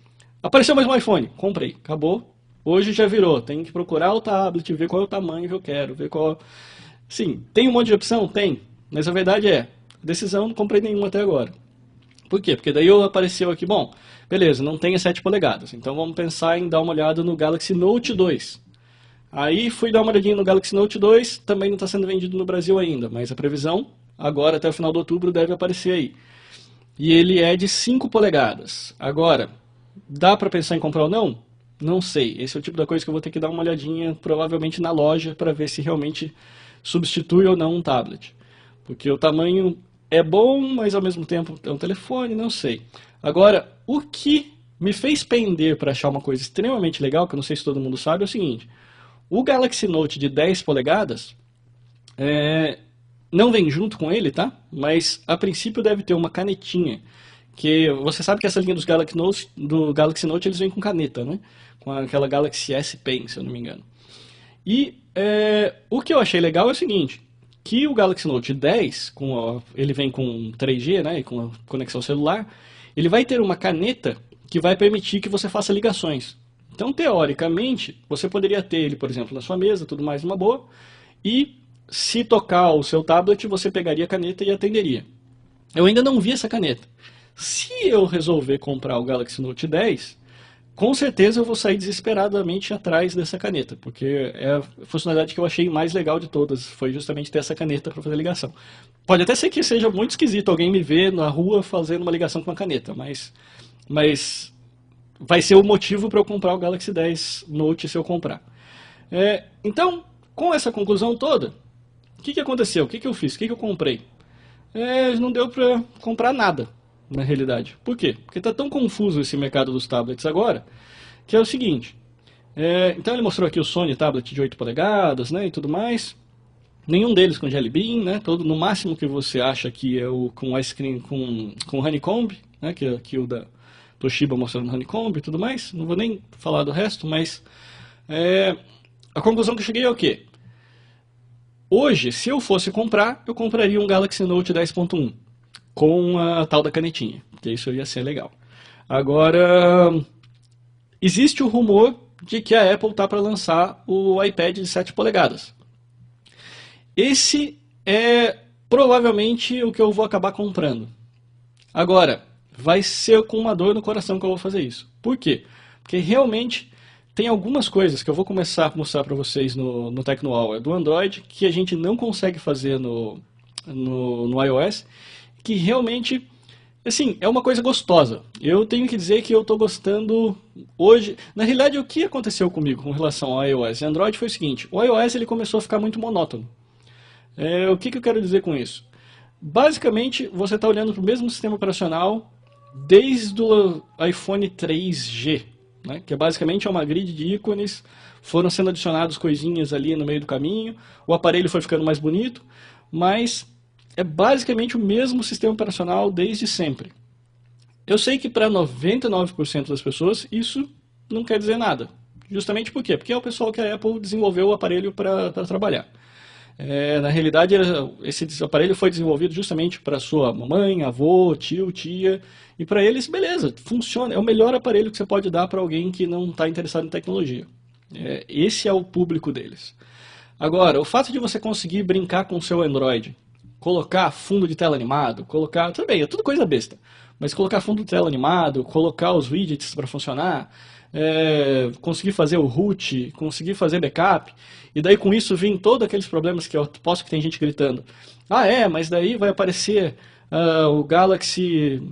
Speaker 1: Apareceu mais um iPhone, comprei, acabou. Hoje já virou, tem que procurar o tablet, ver qual é o tamanho que eu quero, ver qual... Sim, tem um monte de opção? Tem, mas a verdade é, decisão não comprei nenhuma até agora. Por quê? Porque daí apareceu aqui, bom, beleza, não tem 7 polegadas, então vamos pensar em dar uma olhada no Galaxy Note 2. Aí fui dar uma olhadinha no Galaxy Note 2, também não está sendo vendido no Brasil ainda, mas a previsão, agora até o final de outubro, deve aparecer aí. E ele é de 5 polegadas. Agora, dá para pensar em comprar ou não? Não sei. Esse é o tipo da coisa que eu vou ter que dar uma olhadinha, provavelmente na loja, para ver se realmente substitui ou não um tablet. Porque o tamanho é bom, mas ao mesmo tempo é um telefone, não sei. Agora, o que me fez pender para achar uma coisa extremamente legal, que eu não sei se todo mundo sabe, é o seguinte. O Galaxy Note de 10 polegadas não vem junto com ele, tá? Mas a princípio deve ter uma canetinha. Que você sabe que essa linha do Galaxy Note eles vêm com caneta, né? Com aquela Galaxy S Pen, se eu não me engano. E o que eu achei legal é o seguinte, que o Galaxy Note 10, ele vem com 3G, né, e com a conexão celular, ele vai ter uma caneta que vai permitir que você faça ligações. Então, teoricamente, você poderia ter ele, por exemplo, na sua mesa, tudo mais numa boa, e se tocar o seu tablet, você pegaria a caneta e atenderia. Eu ainda não vi essa caneta. Se eu resolver comprar o Galaxy Note 10, com certeza eu vou sair desesperadamente atrás dessa caneta, porque é a funcionalidade que eu achei mais legal de todas, foi justamente ter essa caneta para fazer ligação. Pode até ser que seja muito esquisito alguém me ver na rua fazendo uma ligação com uma caneta, mas vai ser o motivo para eu comprar o Galaxy 10 Note se eu comprar. Então, com essa conclusão toda, o que aconteceu? O que eu fiz? O que eu comprei? Não deu para comprar nada, na realidade. Por quê? Porque está tão confuso esse mercado dos tablets agora, que é o seguinte. Então ele mostrou aqui o Sony tablet de 8 polegadas, né, e tudo mais. Nenhum deles com Jelly Bean, né, no máximo que você acha que é o com ice cream com honeycomb, né, que é aqui o da Toshiba mostrando honeycomb e tudo mais. Não vou nem falar do resto, mas a conclusão que eu cheguei é o quê? Hoje, se eu fosse comprar, eu compraria um Galaxy Note 10.1 com a tal da canetinha, que isso ia ser legal. Agora, existe o rumor de que a Apple está para lançar o iPad de 7 polegadas. Esse é provavelmente o que eu vou acabar comprando. Agora, vai ser com uma dor no coração que eu vou fazer isso. Por quê? Porque realmente tem algumas coisas que eu vou começar a mostrar para vocês no Tecno Hour do Android que a gente não consegue fazer no iOS, que realmente, assim, é uma coisa gostosa. Eu tenho que dizer que eu estou gostando hoje. Na realidade, o que aconteceu comigo com relação ao iOS e Android foi o seguinte: o iOS ele começou a ficar muito monótono. O que eu quero dizer com isso? Basicamente, você está olhando para o mesmo sistema operacional desde o iPhone 3G, né, que basicamente é uma grid de ícones, foram sendo adicionadas coisinhas ali no meio do caminho, o aparelho foi ficando mais bonito, mas é basicamente o mesmo sistema operacional desde sempre. Eu sei que para 99% das pessoas isso não quer dizer nada. Justamente por quê? Porque é o pessoal que a Apple desenvolveu o aparelho para trabalhar. Na realidade, esse aparelho foi desenvolvido justamente para sua mamãe, avô, tio, tia, e para eles, beleza, funciona. É o melhor aparelho que você pode dar para alguém que não está interessado em tecnologia. Esse é o público deles. Agora, o fato de você conseguir brincar com o seu Android, colocar fundo de tela animado, colocar, tudo bem, é tudo coisa besta, mas colocar fundo de tela animado, colocar os widgets para funcionar, conseguir fazer o root, conseguir fazer backup, e daí com isso vem todos aqueles problemas que eu posso que tem gente gritando. Mas daí vai aparecer o Galaxy,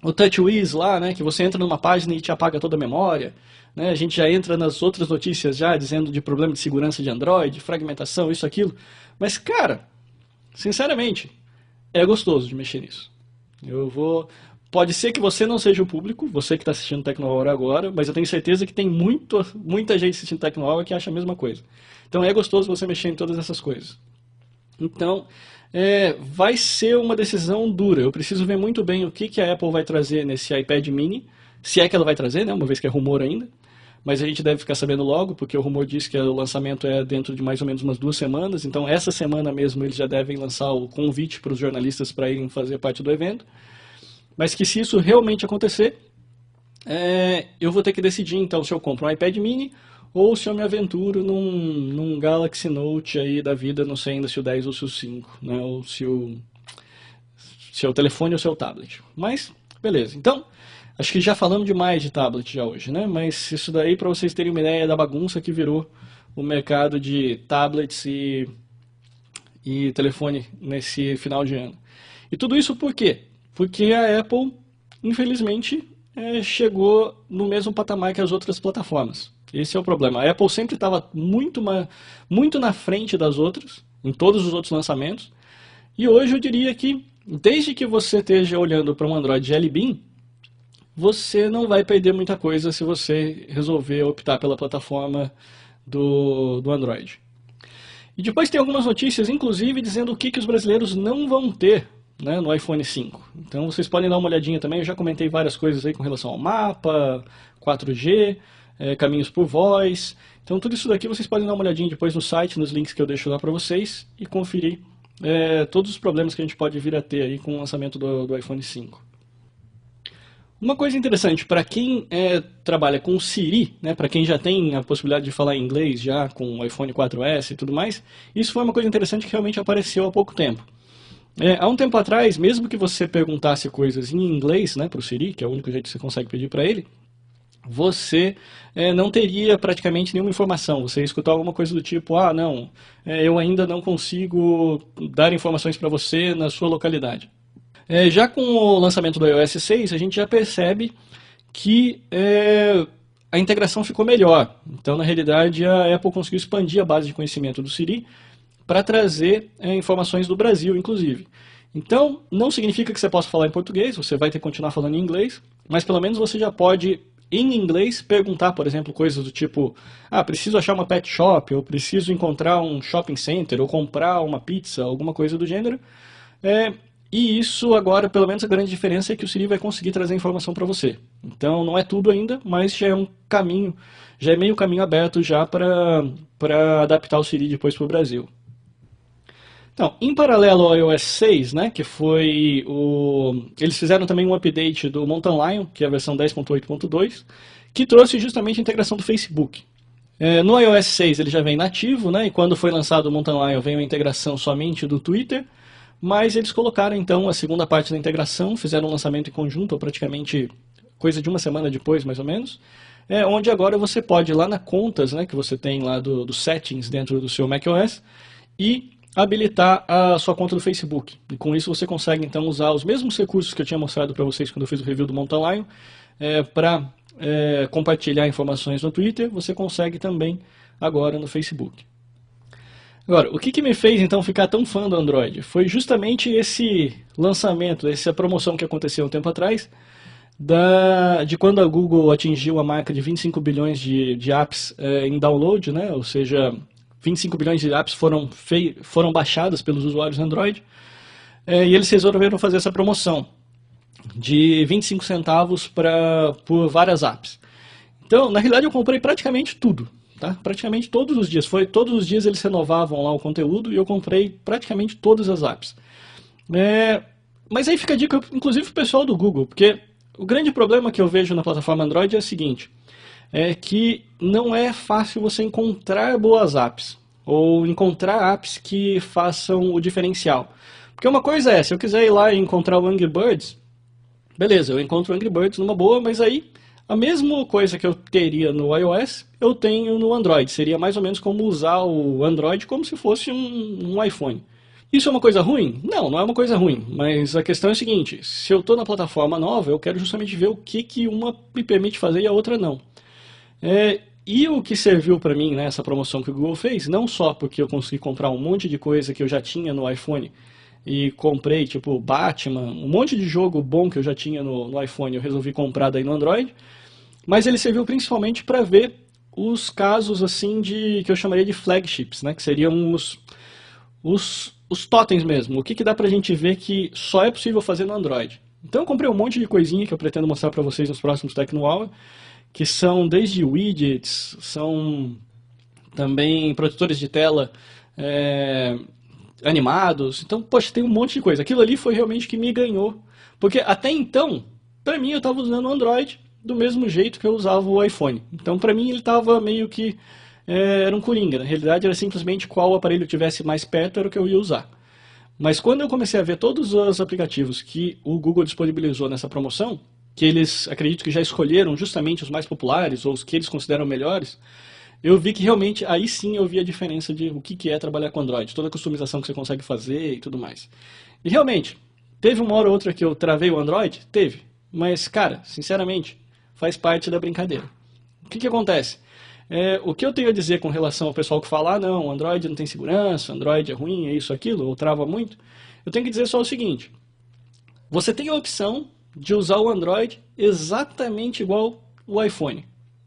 Speaker 1: o TouchWiz lá, né, que você entra numa página e te apaga toda a memória. Né, a gente já entra nas outras notícias já dizendo de problema de segurança de Android, fragmentação, isso, aquilo. Mas, cara, sinceramente, é gostoso de mexer nisso. Pode ser que você não seja o público, você que está assistindo Tecnohora agora, mas eu tenho certeza que tem muita gente assistindo Tecnohora que acha a mesma coisa. Então é gostoso você mexer em todas essas coisas. Então, vai ser uma decisão dura. Eu preciso ver muito bem o que a Apple vai trazer nesse iPad mini, se é que ela vai trazer, né, uma vez que é rumor ainda. Mas a gente deve ficar sabendo logo, porque o rumor diz que o lançamento é dentro de mais ou menos umas 2 semanas. Então, essa semana mesmo, eles já devem lançar o convite para os jornalistas para irem fazer parte do evento. Mas que se isso realmente acontecer, eu vou ter que decidir, então, se eu compro um iPad mini ou se eu me aventuro num Galaxy Note aí da vida, não sei ainda se o 10 ou se o 5, né? Ou se é o telefone ou se é o tablet. Mas, beleza. Então, acho que já falamos demais de tablet já hoje, né? Mas isso daí para vocês terem uma ideia da bagunça que virou o mercado de tablets e telefone nesse final de ano. E tudo isso por quê? Porque a Apple, infelizmente, chegou no mesmo patamar que as outras plataformas. Esse é o problema. A Apple sempre estava muito na frente das outras, em todos os outros lançamentos. E hoje eu diria que, desde que você esteja olhando para um Android Jelly Bean, você não vai perder muita coisa se você resolver optar pela plataforma do Android. E depois tem algumas notícias, inclusive, dizendo o que os brasileiros não vão ter, né, no iPhone 5. Então vocês podem dar uma olhadinha também, eu já comentei várias coisas aí com relação ao mapa, 4G, caminhos por voz. Então tudo isso daqui vocês podem dar uma olhadinha depois no site, nos links que eu deixo lá para vocês, e conferir todos os problemas que a gente pode vir a ter aí com o lançamento do iPhone 5. Uma coisa interessante, para quem trabalha com Siri, né, para quem já tem a possibilidade de falar inglês já com o iPhone 4S e tudo mais, isso foi uma coisa interessante que realmente apareceu há pouco tempo. Há um tempo atrás, mesmo que você perguntasse coisas em inglês, né, para o Siri, que é o único jeito que você consegue pedir para ele, você não teria praticamente nenhuma informação. Você ia escutar alguma coisa do tipo, não, eu ainda não consigo dar informações para você na sua localidade. Já com o lançamento do iOS 6, a gente já percebe que a integração ficou melhor. Então, na realidade, a Apple conseguiu expandir a base de conhecimento do Siri para trazer informações do Brasil, inclusive. Então, não significa que você possa falar em português, você vai ter que continuar falando em inglês, mas pelo menos você já pode, em inglês, perguntar, por exemplo, coisas do tipo, preciso achar uma pet shop, ou preciso encontrar um shopping center, ou comprar uma pizza, alguma coisa do gênero. E isso agora, pelo menos a grande diferença é que o Siri vai conseguir trazer informação para você. Então não é tudo ainda, mas já é um caminho, já é meio caminho aberto já para adaptar o Siri depois para o Brasil. Então, em paralelo ao iOS 6, né, que foi eles fizeram também um update do Mountain Lion, que é a versão 10.8.2, que trouxe justamente a integração do Facebook. No iOS 6 ele já vem nativo, né, e quando foi lançado o Mountain Lion veio a integração somente do Twitter, mas eles colocaram então a segunda parte da integração, fizeram um lançamento em conjunto, ou praticamente coisa de uma semana depois, mais ou menos, onde agora você pode ir lá na contas, né, que você tem lá do settings dentro do seu macOS, e habilitar a sua conta do Facebook. E com isso você consegue então usar os mesmos recursos que eu tinha mostrado para vocês quando eu fiz o review do Mountain Lion, para compartilhar informações no Twitter, você consegue também agora no Facebook. Agora, o que me fez então ficar tão fã do Android? Foi justamente esse lançamento, essa promoção que aconteceu um tempo atrás, de quando a Google atingiu a marca de 25 bilhões de apps em download, né? Ou seja, 25 bilhões de apps foram baixadas pelos usuários Android, e eles resolveram fazer essa promoção de 25 centavos por várias apps. Então, na realidade, eu comprei praticamente tudo, tá? Praticamente todos os dias. Todos os dias eles renovavam lá o conteúdo e eu comprei praticamente todas as apps. É, mas aí fica a dica, inclusive, pro pessoal do Google, porque o grande problema que eu vejo na plataforma Android é o seguinte, é que não é fácil você encontrar boas apps, ou encontrar apps que façam o diferencial. Porque uma coisa é, se eu quiser ir lá e encontrar o Angry Birds, beleza, eu encontro o Angry Birds numa boa, mas aí a mesma coisa que eu teria no iOS, eu tenho no Android. Seria mais ou menos como usar o Android como se fosse um iPhone. Isso é uma coisa ruim? Não, não é uma coisa ruim. Mas a questão é a seguinte, se eu estou na plataforma nova, eu quero justamente ver o que uma me permite fazer e a outra não. E o que serviu para mim nessa promoção que o Google fez, não só porque eu consegui comprar um monte de coisa que eu já tinha no iPhone, e comprei, tipo, Batman, um monte de jogo bom que eu já tinha no iPhone, eu resolvi comprar daí no Android, mas ele serviu principalmente para ver os casos, assim, que eu chamaria de flagships, né, que seriam os totens mesmo, o que dá pra gente ver que só é possível fazer no Android. Então eu comprei um monte de coisinha que eu pretendo mostrar para vocês nos próximos Tecno Hour, que são desde widgets, são também protetores de tela, animados. Então, poxa, tem um monte de coisa. Aquilo ali foi realmente que me ganhou. Porque até então, para mim, eu estava usando o Android do mesmo jeito que eu usava o iPhone. Então, para mim, ele estava meio que... era um coringa. Na realidade, era simplesmente qual aparelho eu tivesse mais perto era o que eu ia usar. Mas quando eu comecei a ver todos os aplicativos que o Google disponibilizou nessa promoção, que eles, acredito que já escolheram justamente os mais populares, ou os que eles consideram melhores, eu vi que realmente, aí sim eu vi a diferença de o que é trabalhar com Android, toda a customização que você consegue fazer e tudo mais. E realmente, teve uma hora ou outra que eu travei o Android? Teve. Mas, cara, sinceramente, faz parte da brincadeira. O que acontece? O que eu tenho a dizer com relação ao pessoal que fala, ah não, Android não tem segurança, Android é ruim, é isso, aquilo, ou trava muito, eu tenho que dizer só o seguinte, você tem a opção de usar o Android exatamente igual o iPhone.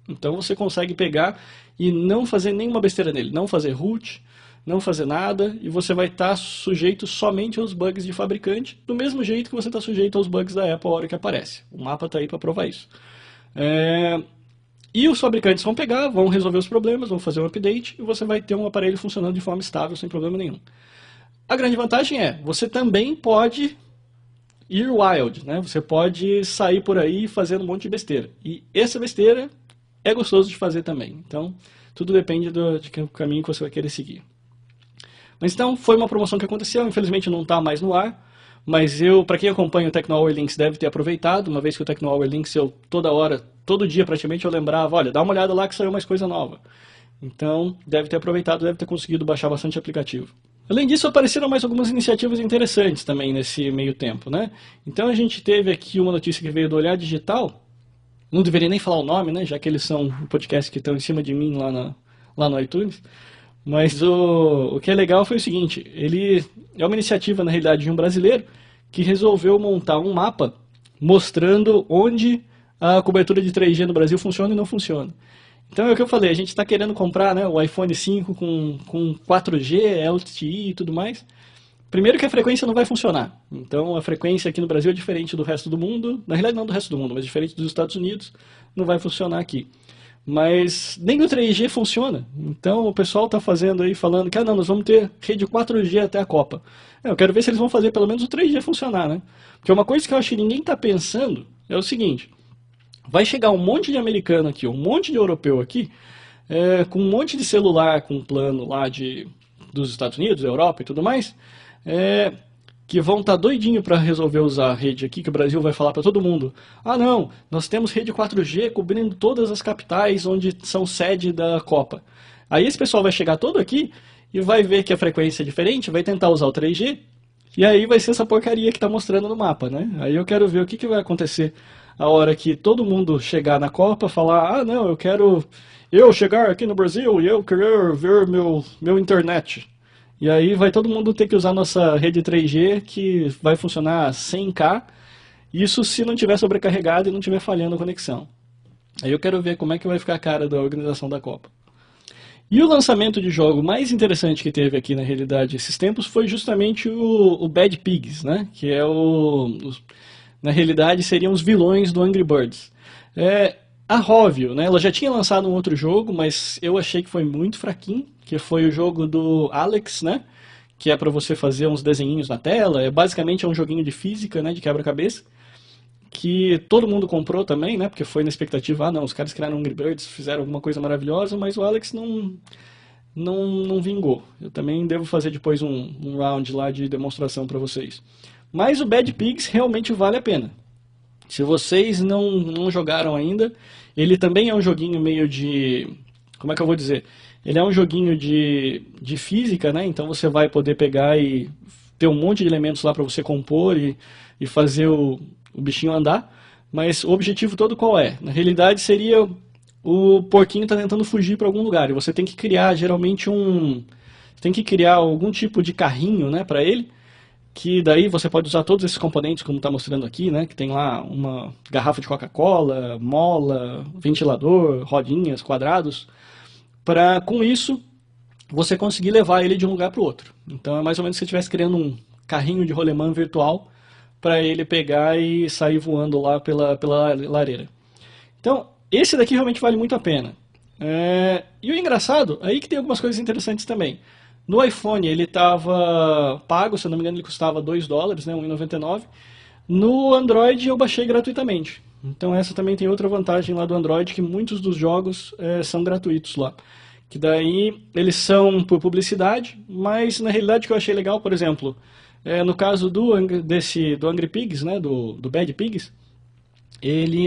Speaker 1: Então você consegue pegar e não fazer nenhuma besteira nele, não fazer root, não fazer nada, e você vai estar sujeito somente aos bugs de fabricante, do mesmo jeito que você está sujeito aos bugs da Apple a hora que aparece. O mapa está aí para provar isso. E os fabricantes vão pegar, vão resolver os problemas, vão fazer um update, e você vai ter um aparelho funcionando de forma estável, sem problema nenhum. A grande vantagem é, você também pode ir wild, né? Você pode sair por aí fazendo um monte de besteira. E essa besteira é gostoso de fazer também. Então, tudo depende do caminho que você vai querer seguir. Mas então, foi uma promoção que aconteceu, infelizmente não está mais no ar, mas para quem acompanha o Tecno Hour Links deve ter aproveitado, uma vez que o Tecno Hour Links eu toda hora, todo dia praticamente eu lembrava, olha, dá uma olhada lá que saiu mais coisa nova. Então, deve ter aproveitado, deve ter conseguido baixar bastante aplicativo. Além disso, apareceram mais algumas iniciativas interessantes também nesse meio tempo, né? Então a gente teve aqui uma notícia que veio do Olhar Digital, não deveria nem falar o nome, né? Já que eles são o podcast que estão em cima de mim lá no iTunes. Mas o que é legal foi o seguinte, ele é uma iniciativa, na realidade, de um brasileiro que resolveu montar um mapa mostrando onde a cobertura de 3G no Brasil funciona e não funciona. Então é o que eu falei, a gente está querendo comprar, né, o iPhone 5 com 4G, LTE e tudo mais. Primeiro que a frequência não vai funcionar. Então a frequência aqui no Brasil é diferente do resto do mundo. Na realidade não do resto do mundo, mas diferente dos Estados Unidos. Não vai funcionar aqui. Mas nem o 3G funciona. Então o pessoal está fazendo aí, falando que não, nós vamos ter rede 4G até a Copa. Eu quero ver se eles vão fazer pelo menos o 3G funcionar, né? Porque uma coisa que eu acho que ninguém está pensando é o seguinte. Vai chegar um monte de americano aqui, um monte de europeu aqui, com um monte de celular com plano lá dos Estados Unidos, Europa e tudo mais, que vão estar doidinho para resolver usar a rede aqui, que o Brasil vai falar para todo mundo, ah não, nós temos rede 4G cobrindo todas as capitais onde são sede da Copa. Aí esse pessoal vai chegar todo aqui e vai ver que a frequência é diferente, vai tentar usar o 3G, e aí vai ser essa porcaria que está mostrando no mapa, né? Aí eu quero ver o que vai acontecer a hora que todo mundo chegar na Copa, falar, ah não, eu chegar aqui no Brasil e eu querer ver meu internet. E aí vai todo mundo ter que usar nossa rede 3G, que vai funcionar 100K, isso se não tiver sobrecarregado e não tiver falhando a conexão. Aí eu quero ver como é que vai ficar a cara da organização da Copa. E o lançamento de jogo mais interessante que teve aqui na realidade esses tempos foi justamente o Bad Pigs, né? Que é na realidade seriam os vilões do Angry Birds. A Rovio, né, ela já tinha lançado um outro jogo, mas eu achei que foi muito fraquinho, que foi o jogo do Alex, né, que é para você fazer uns desenhinhos na tela, basicamente é um joguinho de física, né, de quebra-cabeça, que todo mundo comprou também, né, porque foi na expectativa, não, os caras criaram Angry Birds, fizeram alguma coisa maravilhosa, mas o Alex não vingou. Eu também devo fazer depois um round lá de demonstração para vocês. Mas o Bad Pigs realmente vale a pena. Se vocês não jogaram ainda, ele também é um joguinho meio de... Como é que eu vou dizer? Ele é um joguinho de física, né? Então você vai poder pegar e ter um monte de elementos lá para você compor e fazer o bichinho andar. Mas o objetivo todo qual é? Na realidade seria o porquinho tá tentando fugir para algum lugar. E você tem que criar geralmente Você tem que criar algum tipo de carrinho, né, para ele, que daí você pode usar todos esses componentes, como está mostrando aqui, né, que tem lá uma garrafa de Coca-Cola, mola, ventilador, rodinhas, quadrados, para com isso você conseguir levar ele de um lugar para o outro. Então é mais ou menos se você estivesse criando um carrinho de rolemã virtual para ele pegar e sair voando lá pela lareira. Então, esse daqui realmente vale muito a pena. E o engraçado, aí que tem algumas coisas interessantes também. No iPhone ele estava pago, se eu não me engano ele custava $2, né, R$1,99. No Android eu baixei gratuitamente. Então essa também tem outra vantagem lá do Android, que muitos dos jogos são gratuitos lá. Que daí eles são por publicidade, mas na realidade o que eu achei legal, por exemplo, no caso do Angry Pigs, né, do Bad Pigs,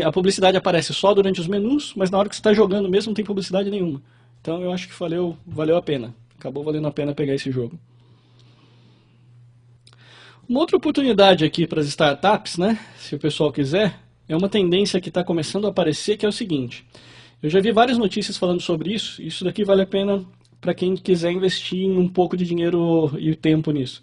Speaker 1: a publicidade aparece só durante os menus, mas na hora que você está jogando mesmo não tem publicidade nenhuma. Então eu acho que valeu a pena. Acabou valendo a pena pegar esse jogo. Uma outra oportunidade aqui para as startups, né, se o pessoal quiser, é uma tendência que está começando a aparecer, que é o seguinte. Eu já vi várias notícias falando sobre isso, isso daqui vale a pena para quem quiser investir um pouco de dinheiro e tempo nisso.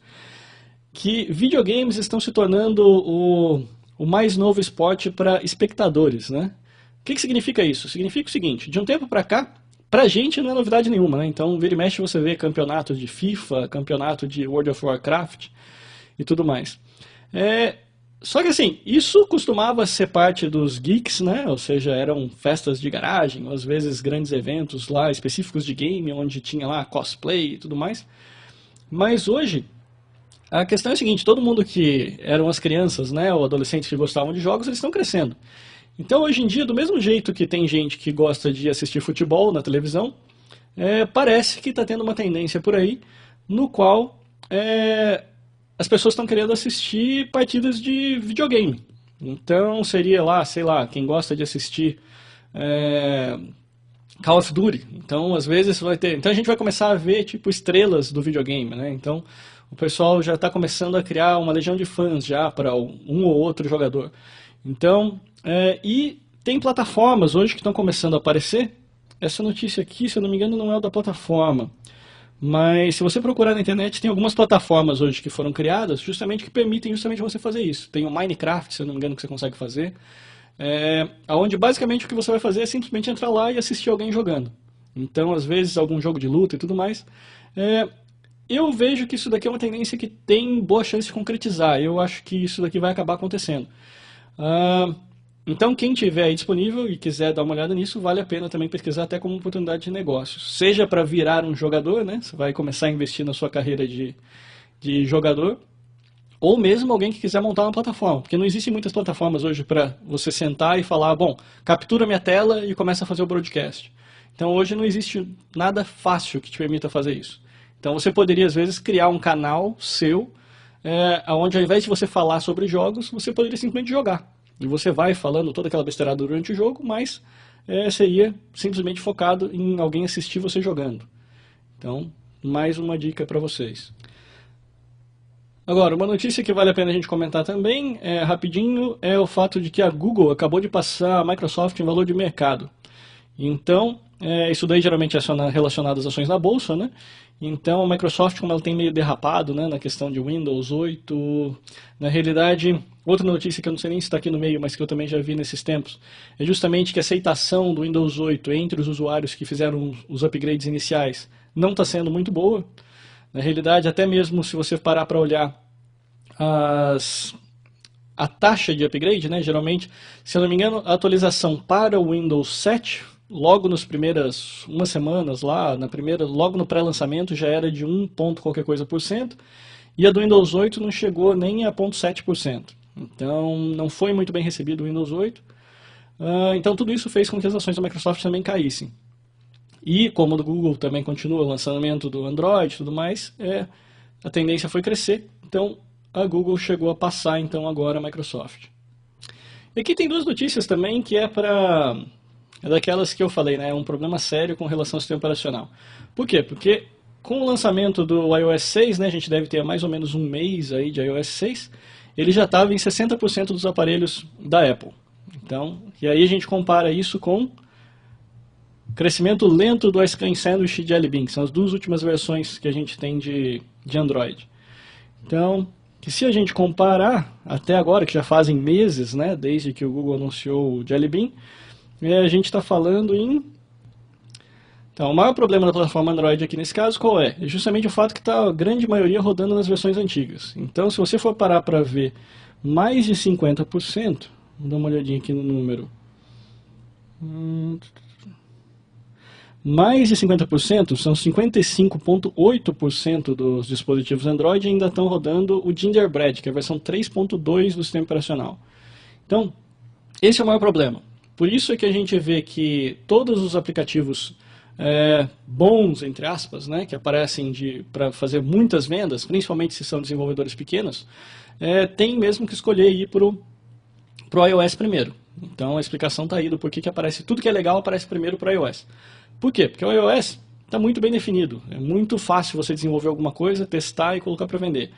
Speaker 1: Que videogames estão se tornando o mais novo esporte para espectadores, né? O que significa isso? Significa o seguinte, de um tempo para cá, pra gente não é novidade nenhuma, né? Então, vira e mexe você vê campeonato de FIFA, campeonato de World of Warcraft e tudo mais. Só que assim, isso costumava ser parte dos geeks, né? Ou seja, eram festas de garagem, ou às vezes grandes eventos lá específicos de game, onde tinha lá cosplay e tudo mais. Mas hoje, a questão é a seguinte, todo mundo que eram as crianças, né, ou adolescentes que gostavam de jogos, eles estão crescendo. Então, hoje em dia, do mesmo jeito que tem gente que gosta de assistir futebol na televisão, parece que está tendo uma tendência por aí, no qual as pessoas estão querendo assistir partidas de videogame. Então, seria lá, sei lá, quem gosta de assistir Call of Duty. Então, às vezes, vai ter... Então, a gente vai começar a ver, tipo, estrelas do videogame, né? Então, o pessoal já está começando a criar uma legião de fãs já para um ou outro jogador. Então, e tem plataformas hoje que estão começando a aparecer. Essa notícia aqui, se eu não me engano, não é o da plataforma. Mas se você procurar na internet, tem algumas plataformas hoje que foram criadas justamente que permitem justamente você fazer isso. Tem o Minecraft, se eu não me engano, que você consegue fazer. Onde basicamente o que você vai fazer é simplesmente entrar lá e assistir alguém jogando. Então, às vezes, algum jogo de luta e tudo mais. Eu vejo que isso daqui é uma tendência que tem boa chance de concretizar. Eu acho que isso daqui vai acabar acontecendo. Então, quem tiver aí disponível e quiser dar uma olhada nisso, vale a pena também pesquisar até como oportunidade de negócio. Seja para virar um jogador, né? Você vai começar a investir na sua carreira de jogador, ou mesmo alguém que quiser montar uma plataforma. Porque não existem muitas plataformas hoje para você sentar e falar, bom, captura minha tela e começa a fazer o broadcast. Então, hoje não existe nada fácil que te permita fazer isso. Então, você poderia, às vezes, criar um canal seu, onde ao invés de você falar sobre jogos, você poderia simplesmente jogar. E você vai falando toda aquela besteirada durante o jogo, mas seria simplesmente focado em alguém assistir você jogando. Então, mais uma dica para vocês. Agora, uma notícia que vale a pena a gente comentar também, rapidinho, é o fato de que a Google acabou de passar a Microsoft em valor de mercado. Então, isso daí geralmente é relacionado às ações na bolsa, né? Então, a Microsoft, como ela tem meio derrapado, né, na questão de Windows 8, na realidade, outra notícia que eu não sei nem se está aqui no meio, mas que eu também já vi nesses tempos, é justamente que a aceitação do Windows 8 entre os usuários que fizeram os upgrades iniciais não está sendo muito boa. Na realidade, até mesmo se você parar para olhar a taxa de upgrade, né? Geralmente, se eu não me engano, a atualização para o Windows 7, logo nas primeiras umas semanas lá, logo no pré-lançamento já era de 1 ponto qualquer coisa por cento, e a do Windows 8 não chegou nem a 0,7%. Então, não foi muito bem recebido o Windows 8. Então, tudo isso fez com que as ações da Microsoft também caíssem. E como do Google também continua o lançamento do Android e tudo mais, a tendência foi crescer. Então, a Google chegou a passar então agora a Microsoft. E aqui tem duas notícias também que é daquelas que eu falei, né? Um problema sério com relação ao sistema operacional. Por quê? Porque com o lançamento do iOS 6, né, a gente deve ter mais ou menos um mês aí de iOS 6, ele já estava em 60% dos aparelhos da Apple. Então, e aí a gente compara isso com crescimento lento do Ice Cream Sandwich e Jelly Bean, que são as duas últimas versões que a gente tem de Android. Então, que se a gente comparar, até agora, que já fazem meses, né, desde que o Google anunciou o Jelly Bean, a gente está falando em... Então, o maior problema da plataforma Android aqui nesse caso, qual é? É justamente o fato que está a grande maioria rodando nas versões antigas. Então, se você for parar para ver mais de 50%, vou dar uma olhadinha aqui no número... Mais de 50%, são 55,8% dos dispositivos Android ainda estão rodando o Gingerbread, que é a versão 3.2 do sistema operacional. Então, esse é o maior problema. Por isso é que a gente vê que todos os aplicativos bons, entre aspas, né, que aparecem para fazer muitas vendas, principalmente se são desenvolvedores pequenos, tem mesmo que escolher ir para o iOS primeiro. Então a explicação está aí do porquê que aparece tudo que é legal aparece primeiro para o iOS. Por quê? Porque o iOS está muito bem definido. É muito fácil você desenvolver alguma coisa, testar e colocar para vender.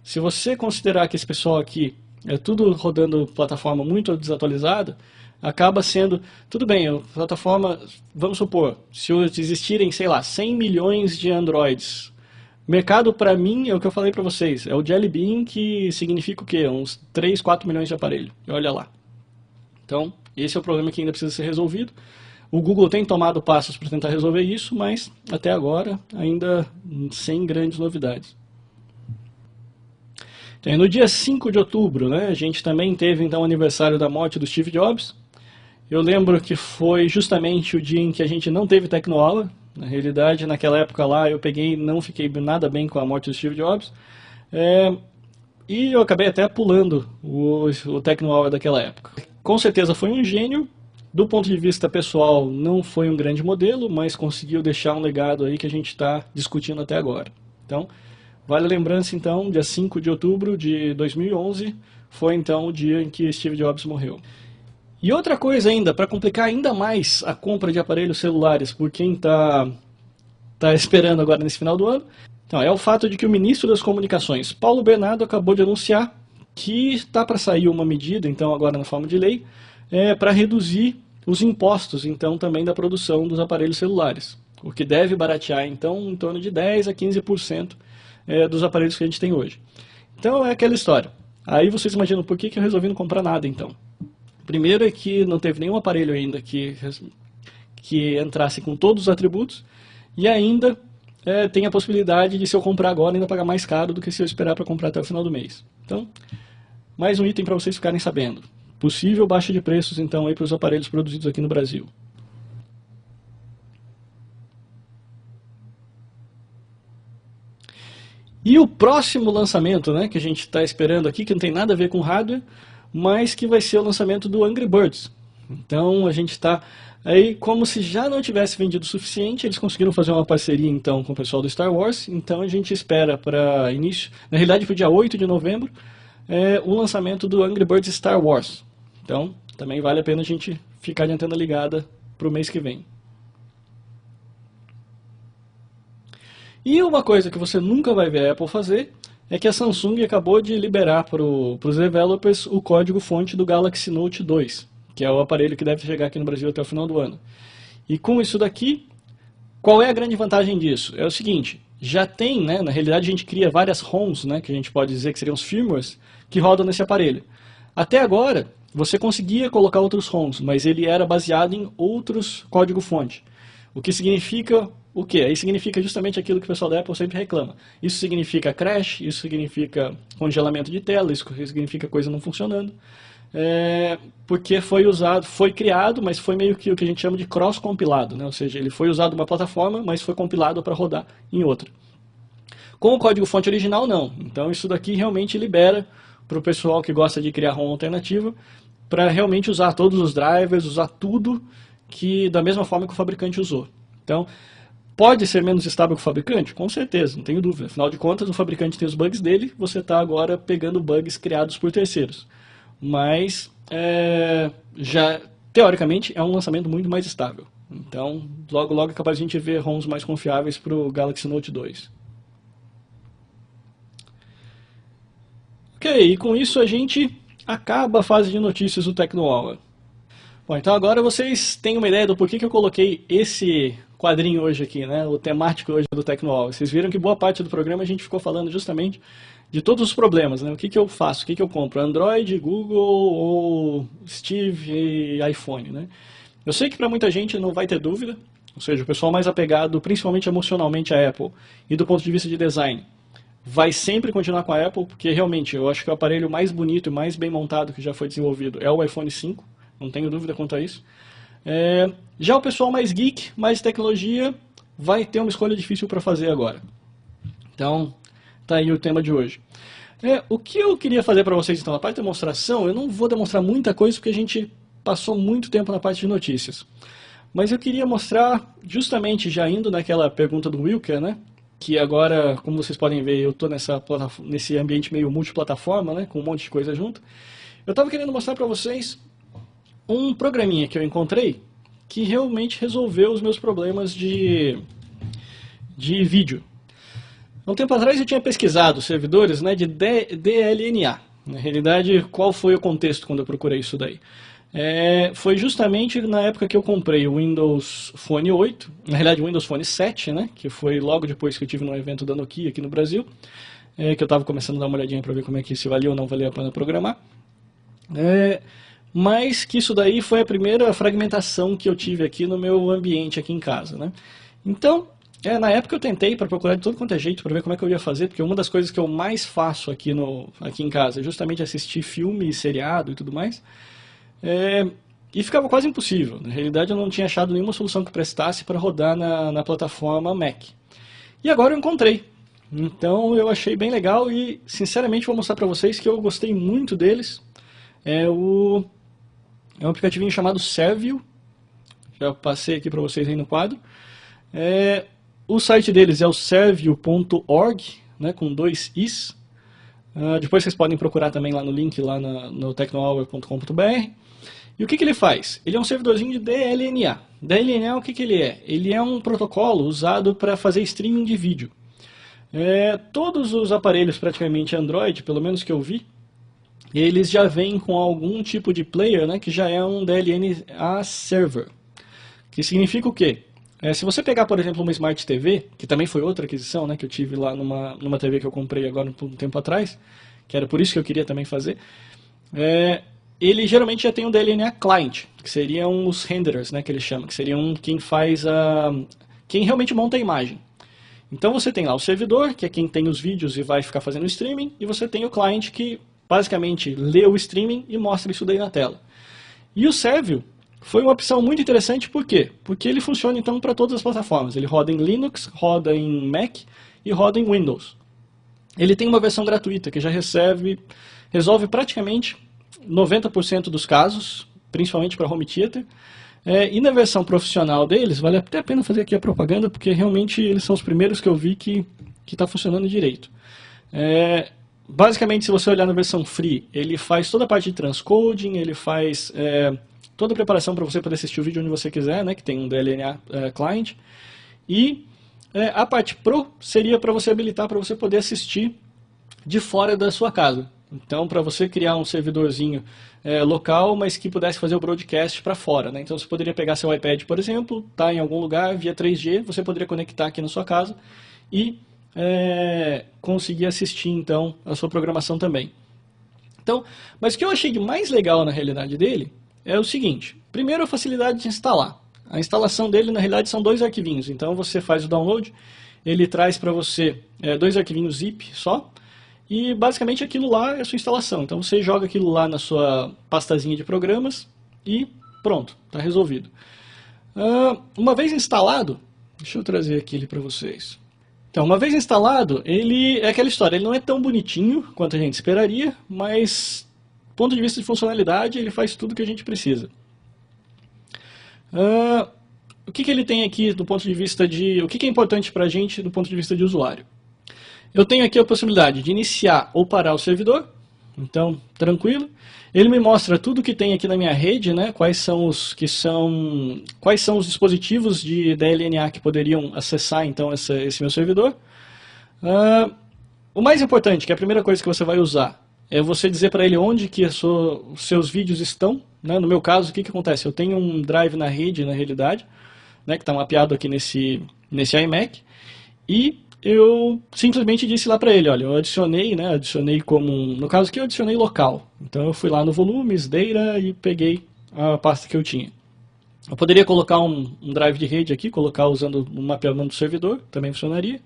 Speaker 1: Se você considerar que esse pessoal aqui é tudo rodando plataforma muito desatualizada, acaba sendo... Tudo bem, a plataforma, vamos supor, se existirem, sei lá, 100 milhões de Androids, mercado para mim é o que eu falei para vocês, é o Jelly Bean, que significa o quê? Uns 3, 4 milhões de aparelhos. E olha lá. Então, esse é o problema que ainda precisa ser resolvido. O Google tem tomado passos para tentar resolver isso, mas até agora ainda sem grandes novidades. Então, no dia 5 de outubro, né, a gente também teve então o aniversário da morte do Steve Jobs. Eu lembro que foi justamente o dia em que a gente não teve Tecnoaula. Na realidade, naquela época lá, eu não fiquei nada bem com a morte do Steve Jobs. E eu acabei até pulando o Tecnoaula daquela época. Com certeza foi um gênio. Do ponto de vista pessoal, não foi um grande modelo, mas conseguiu deixar um legado aí que a gente está discutindo até agora. Então, vale a lembrança, então, dia 5 de outubro de 2011, foi então o dia em que Steve Jobs morreu. E outra coisa ainda, para complicar ainda mais a compra de aparelhos celulares por quem está esperando agora nesse final do ano, então, é o fato de que o ministro das Comunicações, Paulo Bernardo, acabou de anunciar que está para sair uma medida, então agora na forma de lei, para reduzir os impostos, então, também da produção dos aparelhos celulares, o que deve baratear, então, em torno de 10% a 15% dos aparelhos que a gente tem hoje. Então, é aquela história. Aí vocês imaginam por que eu resolvi não comprar nada, então. Primeiro é que não teve nenhum aparelho ainda que entrasse com todos os atributos, e ainda tem a possibilidade de, se eu comprar agora, ainda pagar mais caro do que se eu esperar para comprar até o final do mês. Então, mais um item para vocês ficarem sabendo. Possível baixa de preços, então, para os aparelhos produzidos aqui no Brasil. E o próximo lançamento, né, que a gente está esperando aqui, que não tem nada a ver com hardware, mas que vai ser o lançamento do Angry Birds. Então, a gente está aí, como se já não tivesse vendido o suficiente, eles conseguiram fazer uma parceria, então, com o pessoal do Star Wars. Então, a gente espera para início, na realidade, para o dia 8 de novembro, o lançamento do Angry Birds Star Wars. Então, também vale a pena a gente ficar de antena ligada para o mês que vem. E uma coisa que você nunca vai ver a Apple fazer é que a Samsung acabou de liberar para os developers o código-fonte do Galaxy Note 2, que é o aparelho que deve chegar aqui no Brasil até o final do ano. E com isso daqui, qual é a grande vantagem disso? É o seguinte, já tem, né, na realidade a gente cria várias ROMs, né, que a gente pode dizer que seriam os firmwares, que rodam nesse aparelho. Até agora, você conseguia colocar outros ROMs, mas ele era baseado em outros código-fonte. O que significa o quê? Aí significa justamente aquilo que o pessoal da Apple sempre reclama. Isso significa crash, isso significa congelamento de tela, isso significa coisa não funcionando. Porque foi criado, mas foi meio que o que a gente chama de cross-compilado, né? Ou seja, ele foi usado em uma plataforma, mas foi compilado para rodar em outra. Com o código-fonte original, não. Então isso daqui realmente libera para o pessoal que gosta de criar ROM alternativa para realmente usar todos os drivers, usar tudo que da mesma forma que o fabricante usou. Então, pode ser menos estável que o fabricante? Com certeza, não tenho dúvida. Afinal de contas, o fabricante tem os bugs dele, você está agora pegando bugs criados por terceiros. Mas, já teoricamente, é um lançamento muito mais estável. Então, logo logo é capaz de a gente ver ROMs mais confiáveis para o Galaxy Note 2. Ok, e com isso a gente acaba a fase de notícias do Tecnohour. Bom, então agora vocês têm uma ideia do porquê que eu coloquei esse quadrinho hoje aqui, né? O temático hoje do Tecnohour. Vocês viram que boa parte do programa a gente ficou falando justamente de todos os problemas, né? O que eu faço, o que eu compro, Android, Google ou Steve e iPhone, né? Eu sei que para muita gente não vai ter dúvida, ou seja, o pessoal mais apegado, principalmente emocionalmente à Apple e do ponto de vista de design, vai sempre continuar com a Apple, porque realmente eu acho que o aparelho mais bonito e mais bem montado que já foi desenvolvido é o iPhone 5, não tenho dúvida quanto a isso. Já o pessoal mais geek, mais tecnologia, vai ter uma escolha difícil para fazer agora. Então, tá aí o tema de hoje. O que eu queria fazer para vocês, então, na parte de demonstração, eu não vou demonstrar muita coisa porque a gente passou muito tempo na parte de notícias. Mas eu queria mostrar, justamente já indo naquela pergunta do Wilker, né? Que agora, como vocês podem ver, eu estou nesse ambiente meio multiplataforma, né? Com um monte de coisa junto. Eu estava querendo mostrar para vocês um programinha que eu encontrei que realmente resolveu os meus problemas de vídeo. Há um tempo atrás eu tinha pesquisado servidores, né, de DLNA. Na realidade, qual foi o contexto quando eu procurei isso daí? Foi justamente na época que eu comprei o Windows Phone 8, na realidade o Windows Phone 7, né, que foi logo depois que eu tive num evento da Nokia aqui no Brasil, que eu estava começando a dar uma olhadinha para ver como é que se valia ou não valia a pena programar. Mas que isso daí foi a primeira fragmentação que eu tive aqui no meu ambiente aqui em casa, né? Então, na época eu tentei para procurar de todo quanto é jeito para ver como é que eu ia fazer, porque uma das coisas que eu mais faço aqui em casa é justamente assistir filme, seriado e tudo mais. E ficava quase impossível. Na realidade eu não tinha achado nenhuma solução que prestasse para rodar na plataforma Mac. E agora eu encontrei. Então eu achei bem legal e sinceramente vou mostrar para vocês que eu gostei muito deles. É um aplicativinho chamado Servio. Já passei aqui para vocês aí no quadro. O site deles é o servio.org, né, com 2 i's. Depois vocês podem procurar também lá no link, lá no tecnohour.com.br. E o que ele faz? Ele é um servidorzinho de DLNA. DLNA, o que ele é? Ele é um protocolo usado para fazer streaming de vídeo. Todos os aparelhos praticamente Android, pelo menos que eu vi, eles já vêm com algum tipo de player, né, que já é um DLNA server. Que significa o quê? Se você pegar, por exemplo, uma Smart TV, que também foi outra aquisição, né, que eu tive lá numa TV que eu comprei agora um tempo atrás, que era por isso que eu queria também fazer, ele geralmente já tem um DLNA Client, que seriam os renderers, né, que ele chama, que seriam quem realmente monta a imagem. Então você tem lá o servidor, que é quem tem os vídeos e vai ficar fazendo o streaming, e você tem o client que basicamente lê o streaming e mostra isso daí na tela. E o Servio foi uma opção muito interessante, por quê? Porque ele funciona então para todas as plataformas. Ele roda em Linux, roda em Mac e roda em Windows. Ele tem uma versão gratuita que já resolve praticamente 90% dos casos, principalmente para home theater. E na versão profissional deles, vale até a pena fazer aqui a propaganda, porque realmente eles são os primeiros que eu vi que está funcionando direito. Basicamente, se você olhar na versão free, ele faz toda a parte de transcoding, ele faz toda a preparação para você poder assistir o vídeo onde você quiser, né, que tem um DLNA client. E a parte Pro seria para você habilitar para você poder assistir de fora da sua casa. Então, para você criar um servidorzinho local, mas que pudesse fazer o broadcast para fora, né? Então, você poderia pegar seu iPad, por exemplo, tá em algum lugar via 3G, você poderia conectar aqui na sua casa e conseguir assistir, então, a sua programação também. Então, mas o que eu achei de mais legal na realidade dele é o seguinte: primeiro, a facilidade de instalar. A instalação dele, na realidade, são 2 arquivinhos. Então você faz o download, ele traz para você 2 arquivinhos zip só, e basicamente aquilo lá é a sua instalação. Então você joga aquilo lá na sua pastazinha de programas e pronto, está resolvido. Uma vez instalado, deixa eu trazer aqui ele para vocês. Então, uma vez instalado, ele é aquela história, ele não é tão bonitinho quanto a gente esperaria, mas do ponto de vista de funcionalidade, ele faz tudo que a gente precisa. O que ele tem aqui do ponto de vista de... O que é importante para a gente do ponto de vista de usuário? Eu tenho aqui a possibilidade de iniciar ou parar o servidor, então, tranquilo. Ele me mostra tudo que tem aqui na minha rede, né? Quais são os dispositivos de DLNA que poderiam acessar então esse meu servidor. O mais importante, que é a primeira coisa que você vai usar, é você dizer para ele onde que os seus vídeos estão. Né? No meu caso, o que acontece? Eu tenho um drive na rede, na realidade, né, que está mapeado aqui nesse iMac, e eu simplesmente disse lá para ele, olha, eu adicionei, né, no caso aqui eu adicionei local. Então eu fui lá no volumes, data e peguei a pasta que eu tinha. Eu poderia colocar um drive de rede aqui, colocar usando o mapeamento do servidor, também funcionaria.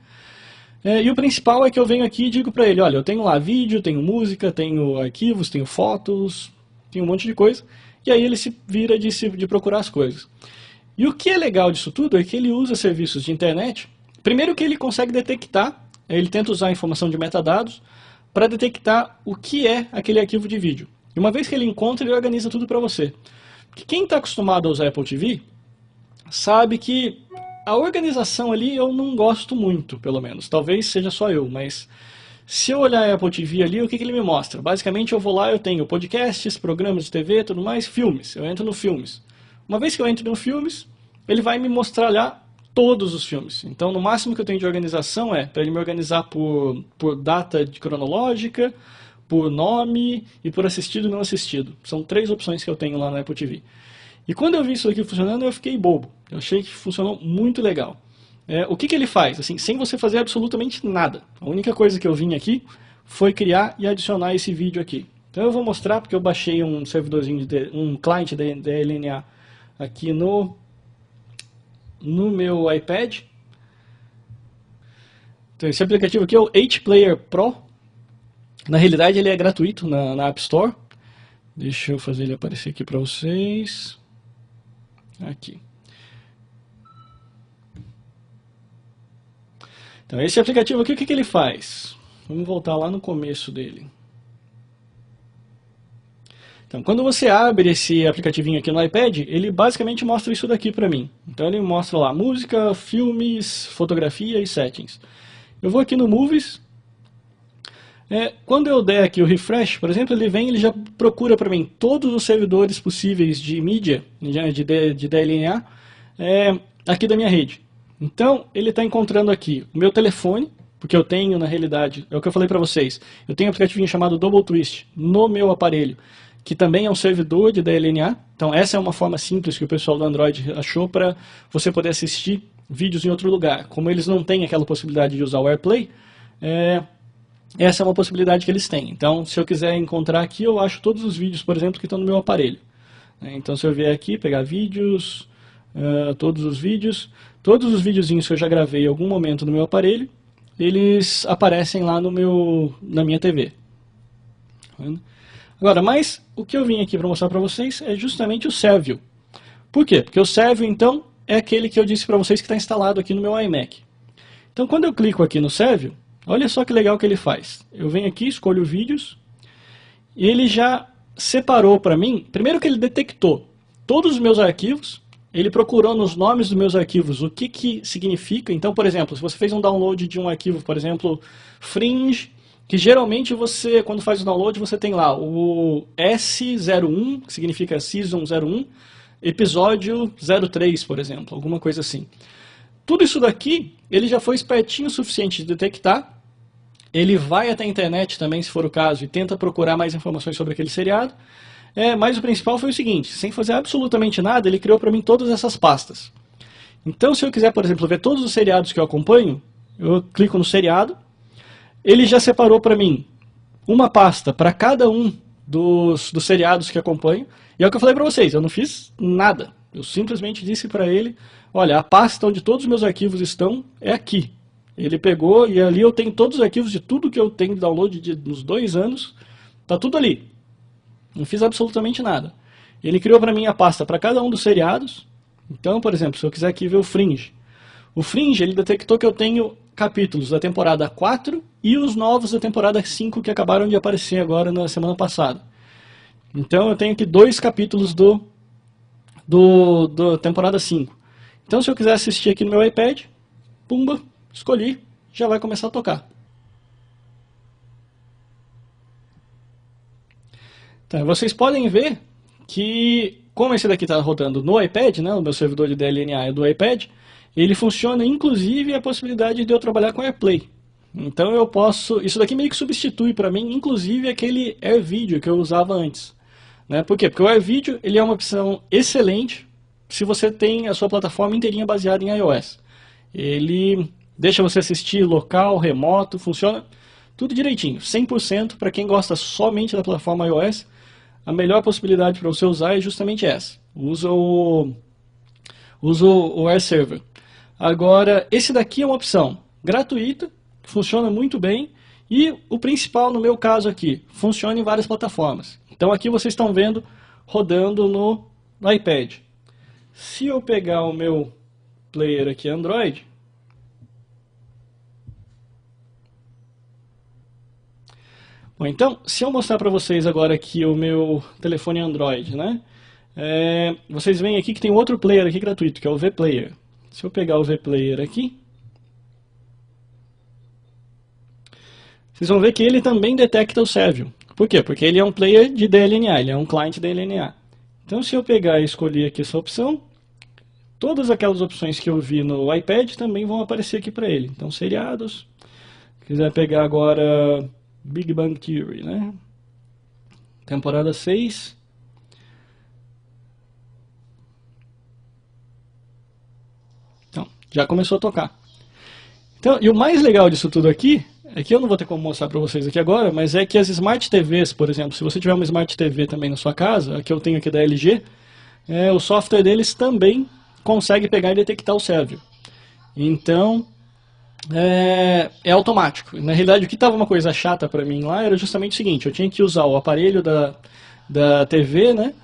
Speaker 1: E o principal é que eu venho aqui e digo para ele, olha, eu tenho lá vídeo, tenho música, tenho arquivos, tenho fotos, tenho um monte de coisa. E aí ele se vira de procurar as coisas. E o que é legal disso tudo é que ele usa serviços de internet. Primeiro que ele consegue detectar, ele tenta usar a informação de metadados para detectar o que é aquele arquivo de vídeo. E uma vez que ele encontra, ele organiza tudo para você. Porque quem está acostumado a usar Apple TV sabe que a organização ali eu não gosto muito, pelo menos. Talvez seja só eu, mas se eu olhar a Apple TV ali, o que ele me mostra? Basicamente eu vou lá, eu tenho podcasts, programas de TV, tudo mais, filmes. Eu entro no filmes. Uma vez que eu entro no filmes, ele vai me mostrar lá todos os filmes. Então, no máximo que eu tenho de organização é para ele me organizar por data cronológica, por nome e por assistido e não assistido. São 3 opções que eu tenho lá na Apple TV. E quando eu vi isso aqui funcionando, eu fiquei bobo. Eu achei que funcionou muito legal. O que ele faz? Assim, sem você fazer absolutamente nada. A única coisa que eu vim aqui foi criar e adicionar esse vídeo aqui. Então eu vou mostrar porque eu baixei um servidorzinho, um client da LNA aqui no meu iPad. Então esse aplicativo aqui é o HPlayer Pro. Na realidade ele é gratuito na App Store. Deixa eu fazer ele aparecer aqui para vocês. Aqui. Então esse aplicativo aqui, o que ele faz? Vamos voltar lá no começo dele. Então, quando você abre esse aplicativinho aqui no iPad, ele basicamente mostra isso daqui para mim. Então ele mostra lá música, filmes, fotografia e settings. Eu vou aqui no Movies. Quando eu der aqui o refresh, por exemplo, ele já procura para mim todos os servidores possíveis de mídia, de DLNA, aqui da minha rede. Então, ele está encontrando aqui o meu telefone, porque eu tenho, na realidade, é o que eu falei para vocês, eu tenho um aplicativo chamado Double Twist no meu aparelho, que também é um servidor de DLNA. Então, essa é uma forma simples que o pessoal do Android achou para você poder assistir vídeos em outro lugar. Como eles não têm aquela possibilidade de usar o AirPlay, essa é uma possibilidade que eles têm. Então, se eu quiser encontrar aqui, eu acho todos os vídeos, por exemplo, que estão no meu aparelho. Então, se eu vier aqui, pegar vídeos, todos os videozinhos que eu já gravei em algum momento no meu aparelho, eles aparecem lá na minha TV. Agora, mas o que eu vim aqui para mostrar para vocês é justamente o Savio. Por quê? Porque o Savio, então, é aquele que eu disse para vocês que está instalado aqui no meu iMac. Então, quando eu clico aqui no Savio, olha só que legal que ele faz. Eu venho aqui, escolho vídeos, e ele já separou para mim, primeiro que ele detectou todos os meus arquivos, ele procurou nos nomes dos meus arquivos o que significa. Então, por exemplo, se você fez um download de um arquivo, por exemplo, Fringe, que geralmente você, quando faz o download, você tem lá o S01, que significa Season 01, episódio 03, por exemplo, alguma coisa assim. Tudo isso daqui, ele já foi espertinho o suficiente de detectar. Ele vai até a internet também, se for o caso, e tenta procurar mais informações sobre aquele seriado. Mas o principal foi o seguinte, sem fazer absolutamente nada, ele criou para mim todas essas pastas. Então, se eu quiser, por exemplo, ver todos os seriados que eu acompanho, eu clico no seriado, ele já separou para mim uma pasta para cada um dos seriados que acompanho. E é o que eu falei para vocês, eu não fiz nada. Eu simplesmente disse para ele, olha, a pasta onde todos os meus arquivos estão é aqui. Ele pegou e ali eu tenho todos os arquivos de tudo que eu tenho de download nos 2 anos, tá tudo ali. Não fiz absolutamente nada. Ele criou para mim a pasta para cada um dos seriados. Então, por exemplo, se eu quiser aqui ver o Fringe ele detectou que eu tenho capítulos da temporada 4 e os novos da temporada 5 que acabaram de aparecer agora na semana passada. Então eu tenho aqui 2 capítulos da temporada 5. Então se eu quiser assistir aqui no meu iPad, pumba, escolhi, já vai começar a tocar. Então, vocês podem ver que, como esse daqui está rodando no iPad, né, o meu servidor de DLNA é do iPad, ele funciona inclusive a possibilidade de eu trabalhar com AirPlay. Então eu posso, isso daqui meio que substitui para mim, inclusive aquele AirVideo que eu usava antes. Né? Por quê? Porque o AirVideo ele é uma opção excelente se você tem a sua plataforma inteirinha baseada em iOS. Ele deixa você assistir local, remoto, funciona tudo direitinho, 100% para quem gosta somente da plataforma iOS. A melhor possibilidade para você usar é justamente essa. Usa o AirServer. Agora, esse daqui é uma opção gratuita, funciona muito bem e o principal no meu caso aqui, funciona em várias plataformas. Então aqui vocês estão vendo rodando no iPad. Se eu pegar o meu player aqui Android, bom, então, se eu mostrar para vocês agora aqui o meu telefone Android, né? Vocês veem aqui que tem outro player aqui gratuito, que é o VPlayer. Se eu pegar o VPlayer aqui, vocês vão ver que ele também detecta o Servium. Por quê? Porque ele é um player de DLNA, ele é um client DLNA. Então se eu pegar e escolher aqui essa opção, todas aquelas opções que eu vi no iPad também vão aparecer aqui para ele. Então seriados, se quiser pegar agora Big Bang Theory, né? Temporada 6. Então, já começou a tocar. Então, e o mais legal disso tudo aqui, é que eu não vou ter como mostrar para vocês aqui agora, mas é que as Smart TVs, por exemplo, se você tiver uma Smart TV também na sua casa, a que eu tenho aqui da LG, o software deles também consegue pegar e detectar o Servium. Então, é automático. Na realidade, o que estava uma coisa chata para mim lá era justamente o seguinte, eu tinha que usar o aparelho da TV, né,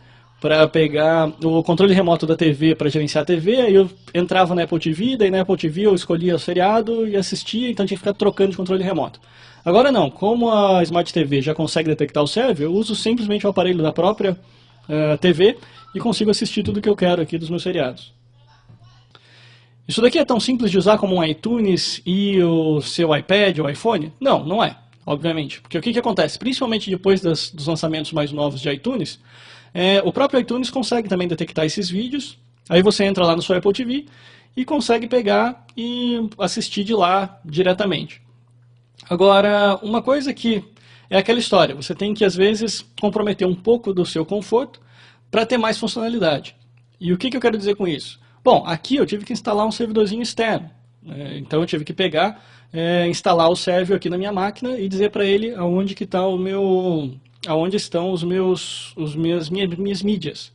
Speaker 1: para pegar o controle remoto da TV para gerenciar a TV, aí eu entrava na Apple TV, daí na Apple TV eu escolhia o seriado e assistia, então tinha que ficar trocando de controle remoto. Agora não, como a Smart TV já consegue detectar o Servium, eu uso simplesmente o aparelho da própria TV e consigo assistir tudo que eu quero aqui dos meus seriados. Isso daqui é tão simples de usar como um iTunes e o seu iPad ou iPhone? Não, não é, obviamente. Porque o que acontece? Principalmente depois dos lançamentos mais novos de iTunes, o próprio iTunes consegue também detectar esses vídeos, aí você entra lá no seu Apple TV e consegue pegar e assistir de lá diretamente. Agora, uma coisa que é aquela história, você tem que às vezes comprometer um pouco do seu conforto para ter mais funcionalidade. E o que eu quero dizer com isso? Bom, aqui eu tive que instalar um servidorzinho externo, então eu tive que pegar, instalar o Servium aqui na minha máquina e dizer para ele aonde que está aonde estão minhas mídias.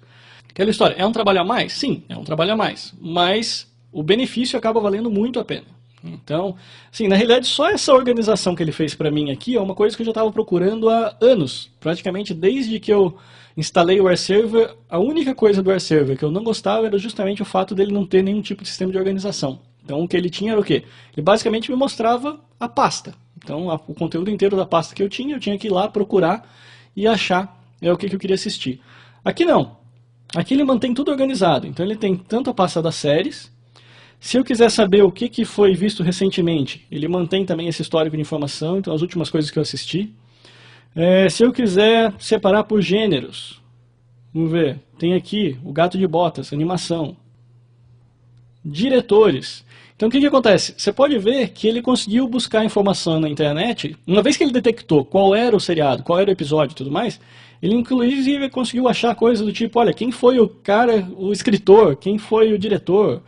Speaker 1: Aquela história, é um trabalho a mais? Sim, é um trabalho a mais, mas o benefício acaba valendo muito a pena. Então, assim, na realidade só essa organização que ele fez para mim aqui é uma coisa que eu já estava procurando há anos, praticamente desde que eu instalei o AirServer. A única coisa do AirServer que eu não gostava era justamente o fato dele não ter nenhum tipo de sistema de organização. Então o que ele tinha era o quê? Ele basicamente me mostrava a pasta. Então o conteúdo inteiro da pasta que eu tinha que ir lá procurar e achar o que eu queria assistir. Aqui não. Aqui ele mantém tudo organizado. Então ele tem tanto a pasta das séries. Se eu quiser saber o que foi visto recentemente, ele mantém também esse histórico de informação, então as últimas coisas que eu assisti. Se eu quiser separar por gêneros, vamos ver, tem aqui o Gato de Botas, animação. Diretores. Então o que acontece? Você pode ver que ele conseguiu buscar informação na internet, uma vez que ele detectou qual era o seriado, qual era o episódio e tudo mais, ele inclusive conseguiu achar coisas do tipo, olha, quem foi o cara, o escritor, quem foi o diretor.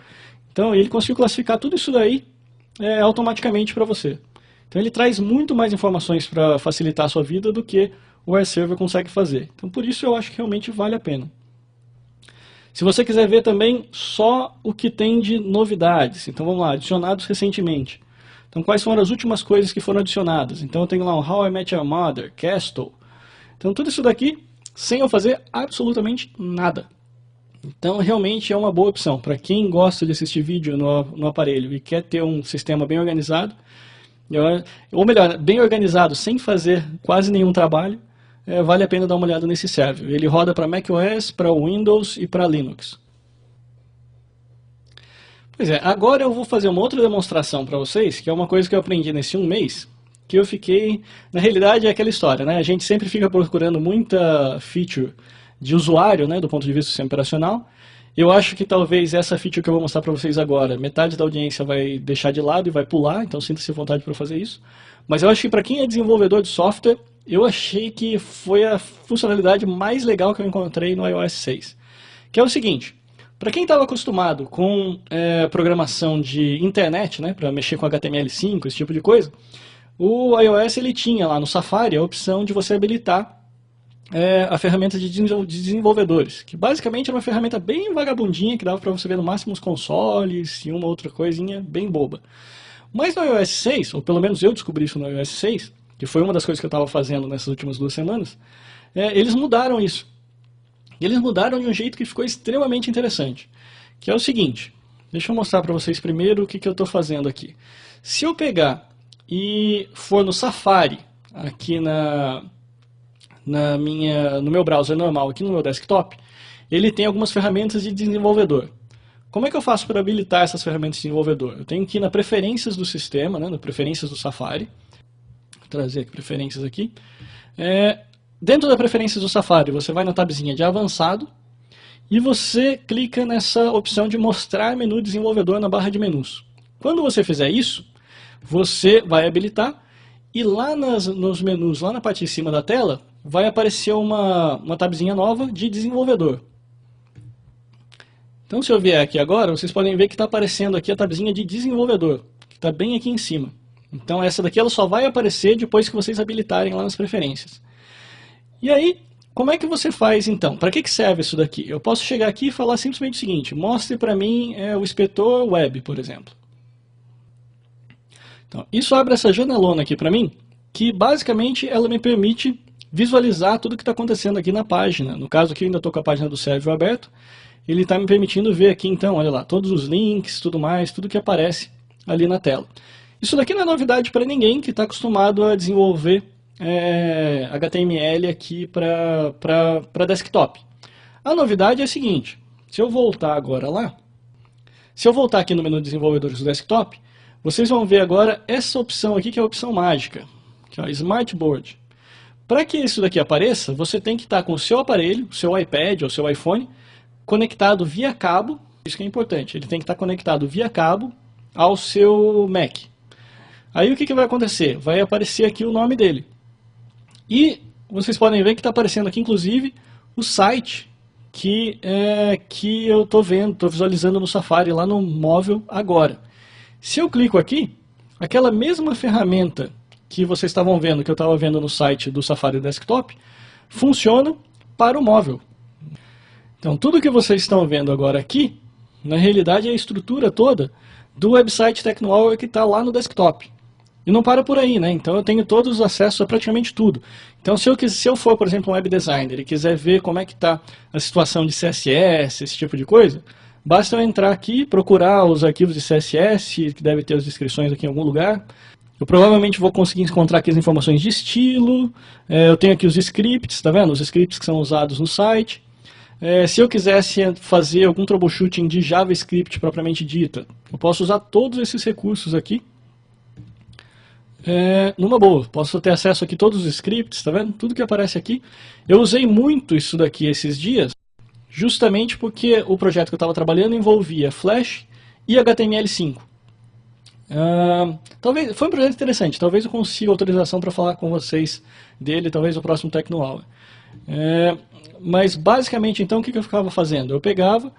Speaker 1: Então ele conseguiu classificar tudo isso daí automaticamente para você. Então ele traz muito mais informações para facilitar a sua vida do que o AirServer consegue fazer. Então por isso eu acho que realmente vale a pena. Se você quiser ver também só o que tem de novidades, então vamos lá, adicionados recentemente. Então quais foram as últimas coisas que foram adicionadas? Então eu tenho lá um How I Met Your Mother, Castle. Então tudo isso daqui sem eu fazer absolutamente nada. Então realmente é uma boa opção para quem gosta de assistir vídeo no aparelho e quer ter um sistema bem organizado, ou melhor, bem organizado sem fazer quase nenhum trabalho, vale a pena dar uma olhada nesse server. Ele roda para macOS, para Windows e para Linux. Pois é, agora eu vou fazer uma outra demonstração para vocês, que é uma coisa que eu aprendi nesse um mês, que eu fiquei... Na realidade é aquela história, né? A gente sempre fica procurando muita feature de usuário, né, do ponto de vista do sistema operacional. Eu acho que talvez essa feature que eu vou mostrar para vocês agora, metade da audiência vai deixar de lado e vai pular, então sinta-se à vontade para fazer isso. Mas eu acho que para quem é desenvolvedor de software, eu achei que foi a funcionalidade mais legal que eu encontrei no iOS 6. Que é o seguinte, para quem estava acostumado com programação de internet, né, para mexer com HTML5, esse tipo de coisa, o iOS ele tinha lá no Safari a opção de você habilitar a ferramenta de desenvolvedores, que basicamente era uma ferramenta bem vagabundinha, que dava para você ver no máximo os consoles e uma outra coisinha bem boba. Mas no iOS 6, ou pelo menos eu descobri isso no iOS 6, que foi uma das coisas que eu estava fazendo nessas últimas 2 semanas, eles mudaram isso. E eles mudaram de um jeito que ficou extremamente interessante, que é o seguinte, deixa eu mostrar para vocês primeiro o que eu estou fazendo aqui. Se eu pegar e for no Safari, aqui no meu browser normal, aqui no meu desktop, ele tem algumas ferramentas de desenvolvedor. Como é que eu faço para habilitar essas ferramentas de desenvolvedor? Eu tenho que ir na preferências do sistema, né, na preferências do Safari, vou trazer aqui preferências aqui. Dentro da preferências do Safari, você vai na tabzinha de avançado e você clica nessa opção de mostrar menu desenvolvedor na barra de menus. Quando você fizer isso, você vai habilitar e lá nos menus, lá na parte de cima da tela, vai aparecer uma tabzinha nova de desenvolvedor. Então se eu vier aqui agora, vocês podem ver que está aparecendo aqui a tabzinha de desenvolvedor, que está bem aqui em cima. Então essa daqui ela só vai aparecer depois que vocês habilitarem lá nas preferências. E aí, como é que você faz então? Para que serve isso daqui? Eu posso chegar aqui e falar simplesmente o seguinte, mostre para mim o inspetor web, por exemplo. Então, isso abre essa janelona aqui para mim, que basicamente ela me permite visualizar tudo o que está acontecendo aqui na página. No caso aqui eu ainda estou com a página do server aberto, ele está me permitindo ver aqui então, olha lá, todos os links, tudo mais, tudo que aparece ali na tela. Isso daqui não é novidade para ninguém que está acostumado a desenvolver HTML aqui para desktop. A novidade é a seguinte, se eu voltar agora lá, se eu voltar aqui no menu desenvolvedores do desktop, vocês vão ver agora essa opção aqui que é a opção mágica, que é o Smartboard. Para que isso daqui apareça, você tem que estar com o seu aparelho, o seu iPad ou seu iPhone, conectado via cabo, isso que é importante, ele tem que estar conectado via cabo ao seu Mac. Aí o que vai acontecer? Vai aparecer aqui o nome dele. E vocês podem ver que está aparecendo aqui, inclusive, o site que eu estou vendo, estou visualizando no Safari, lá no móvel agora. Se eu clico aqui, aquela mesma ferramenta que vocês estavam vendo, que eu estava vendo no site do Safari Desktop, funciona para o móvel. Então tudo que vocês estão vendo agora aqui, na realidade é a estrutura toda do website Tecnohour que está lá no desktop. E não para por aí, né? Então eu tenho todos os acessos a praticamente tudo. Então se eu for, por exemplo, um web designer e quiser ver como é que está a situação de CSS, esse tipo de coisa, basta eu entrar aqui, procurar os arquivos de CSS, que deve ter as descrições aqui em algum lugar. Eu provavelmente vou conseguir encontrar aqui as informações de estilo, eu tenho aqui os scripts, tá vendo? Os scripts que são usados no site. Se eu quisesse fazer algum troubleshooting de JavaScript propriamente dita, eu posso usar todos esses recursos aqui. Numa boa, posso ter acesso aqui a todos os scripts, tá vendo? Tudo que aparece aqui. Eu usei muito isso daqui esses dias, justamente porque o projeto que eu estava trabalhando envolvia Flash e HTML5. Talvez, foi um projeto interessante, talvez eu consiga autorização para falar com vocês dele, talvez no próximo Tecnohour. Mas basicamente então o que eu ficava fazendo? Eu pegava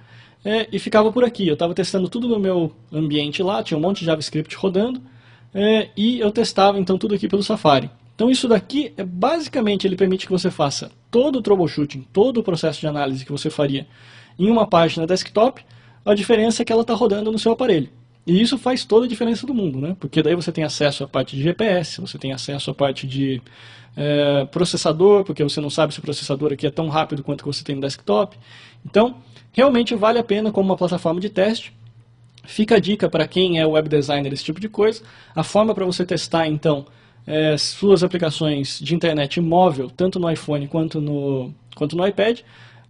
Speaker 1: e ficava por aqui, eu estava testando tudo no meu ambiente lá, tinha um monte de JavaScript rodando, e eu testava então tudo aqui pelo Safari. Então isso daqui, basicamente, ele permite que você faça todo o troubleshooting, todo o processo de análise que você faria em uma página desktop, a diferença é que ela está rodando no seu aparelho. E isso faz toda a diferença do mundo, né? Porque daí você tem acesso à parte de GPS, você tem acesso à parte de processador, porque você não sabe se o processador aqui é tão rápido quanto que você tem no desktop. Então, realmente vale a pena como uma plataforma de teste. Fica a dica para quem é web designer, esse tipo de coisa. A forma para você testar, então, suas aplicações de internet móvel, tanto no iPhone quanto no iPad,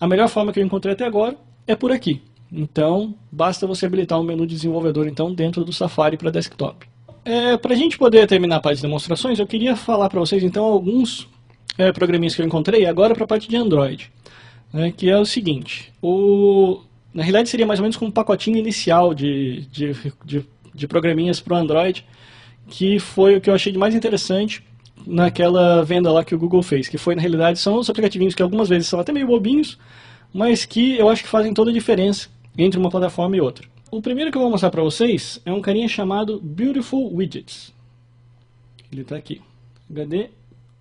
Speaker 1: a melhor forma que eu encontrei até agora é por aqui. Então, basta você habilitar o menu de desenvolvedor então, dentro do Safari para desktop. Para a gente poder terminar a parte de demonstrações, eu queria falar para vocês então alguns programinhas que eu encontrei agora para a parte de Android. Que é o seguinte, na realidade seria mais ou menos como um pacotinho inicial de programinhas para o Android, que foi o que eu achei de mais interessante naquela venda lá que o Google fez, que foi na realidade são os aplicativinhos que algumas vezes são até meio bobinhos, mas que eu acho que fazem toda a diferença entre uma plataforma e outra. O primeiro que eu vou mostrar para vocês é um carinha chamado Beautiful Widgets. Ele está aqui, HD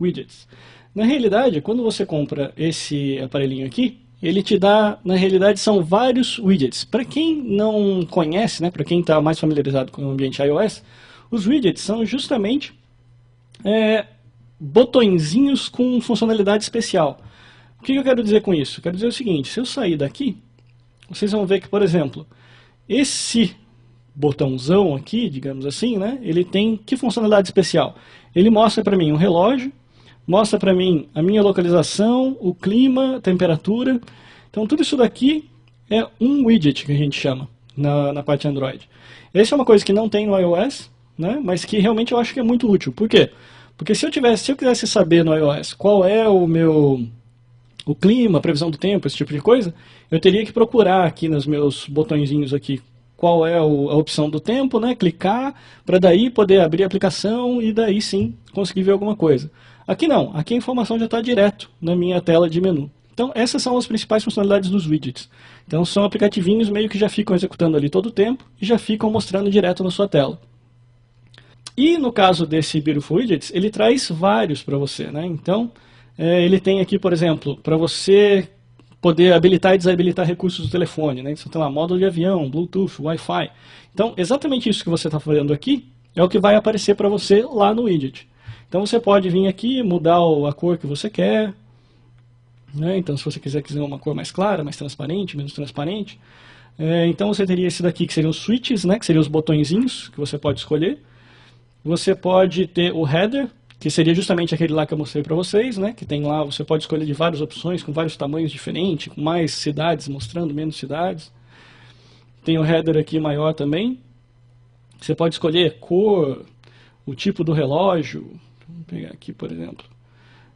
Speaker 1: Widgets. Na realidade, quando você compra esse aparelhinho aqui, ele te dá, na realidade, são vários widgets. Para quem não conhece, né, para quem está mais familiarizado com o ambiente iOS, os widgets são justamente botõezinhos com funcionalidade especial. O que eu quero dizer com isso? Eu quero dizer o seguinte, se eu sair daqui, vocês vão ver que, por exemplo, esse botãozão aqui, digamos assim, né, ele tem que funcionalidade especial? Ele mostra para mim um relógio, mostra para mim a minha localização, o clima, a temperatura. Então tudo isso daqui é um widget que a gente chama na parte Android. Essa é uma coisa que não tem no iOS, né, mas que realmente eu acho que é muito útil. Por quê? Porque se eu quisesse saber no iOS qual é o clima, a previsão do tempo, esse tipo de coisa, eu teria que procurar aqui nos meus botõezinhos aqui qual é a opção do tempo, né? Clicar, para daí poder abrir a aplicação e daí sim conseguir ver alguma coisa. Aqui não, aqui a informação já está direto na minha tela de menu. Então essas são as principais funcionalidades dos widgets. Então são aplicativinhos meio que já ficam executando ali todo o tempo e já ficam mostrando direto na sua tela. E no caso desse Beautiful Widgets, ele traz vários para você, né? Então ele tem aqui, por exemplo, para você poder habilitar e desabilitar recursos do telefone, né? Então tem lá módulo de avião, Bluetooth, Wi-Fi. Então exatamente isso que você está fazendo aqui é o que vai aparecer para você lá no widget. Então você pode vir aqui, mudar a cor que você quer, né? Então se você quiser uma cor mais clara, mais transparente, menos transparente, então você teria esse daqui que seriam os switches, né? Que seriam os botõezinhos que você pode escolher. Você pode ter o header, que seria justamente aquele lá que eu mostrei para vocês, né? Que tem lá, você pode escolher de várias opções, com vários tamanhos diferentes, com mais cidades mostrando, menos cidades. Tem o header aqui maior também. Você pode escolher cor, o tipo do relógio. Vamos pegar aqui, por exemplo.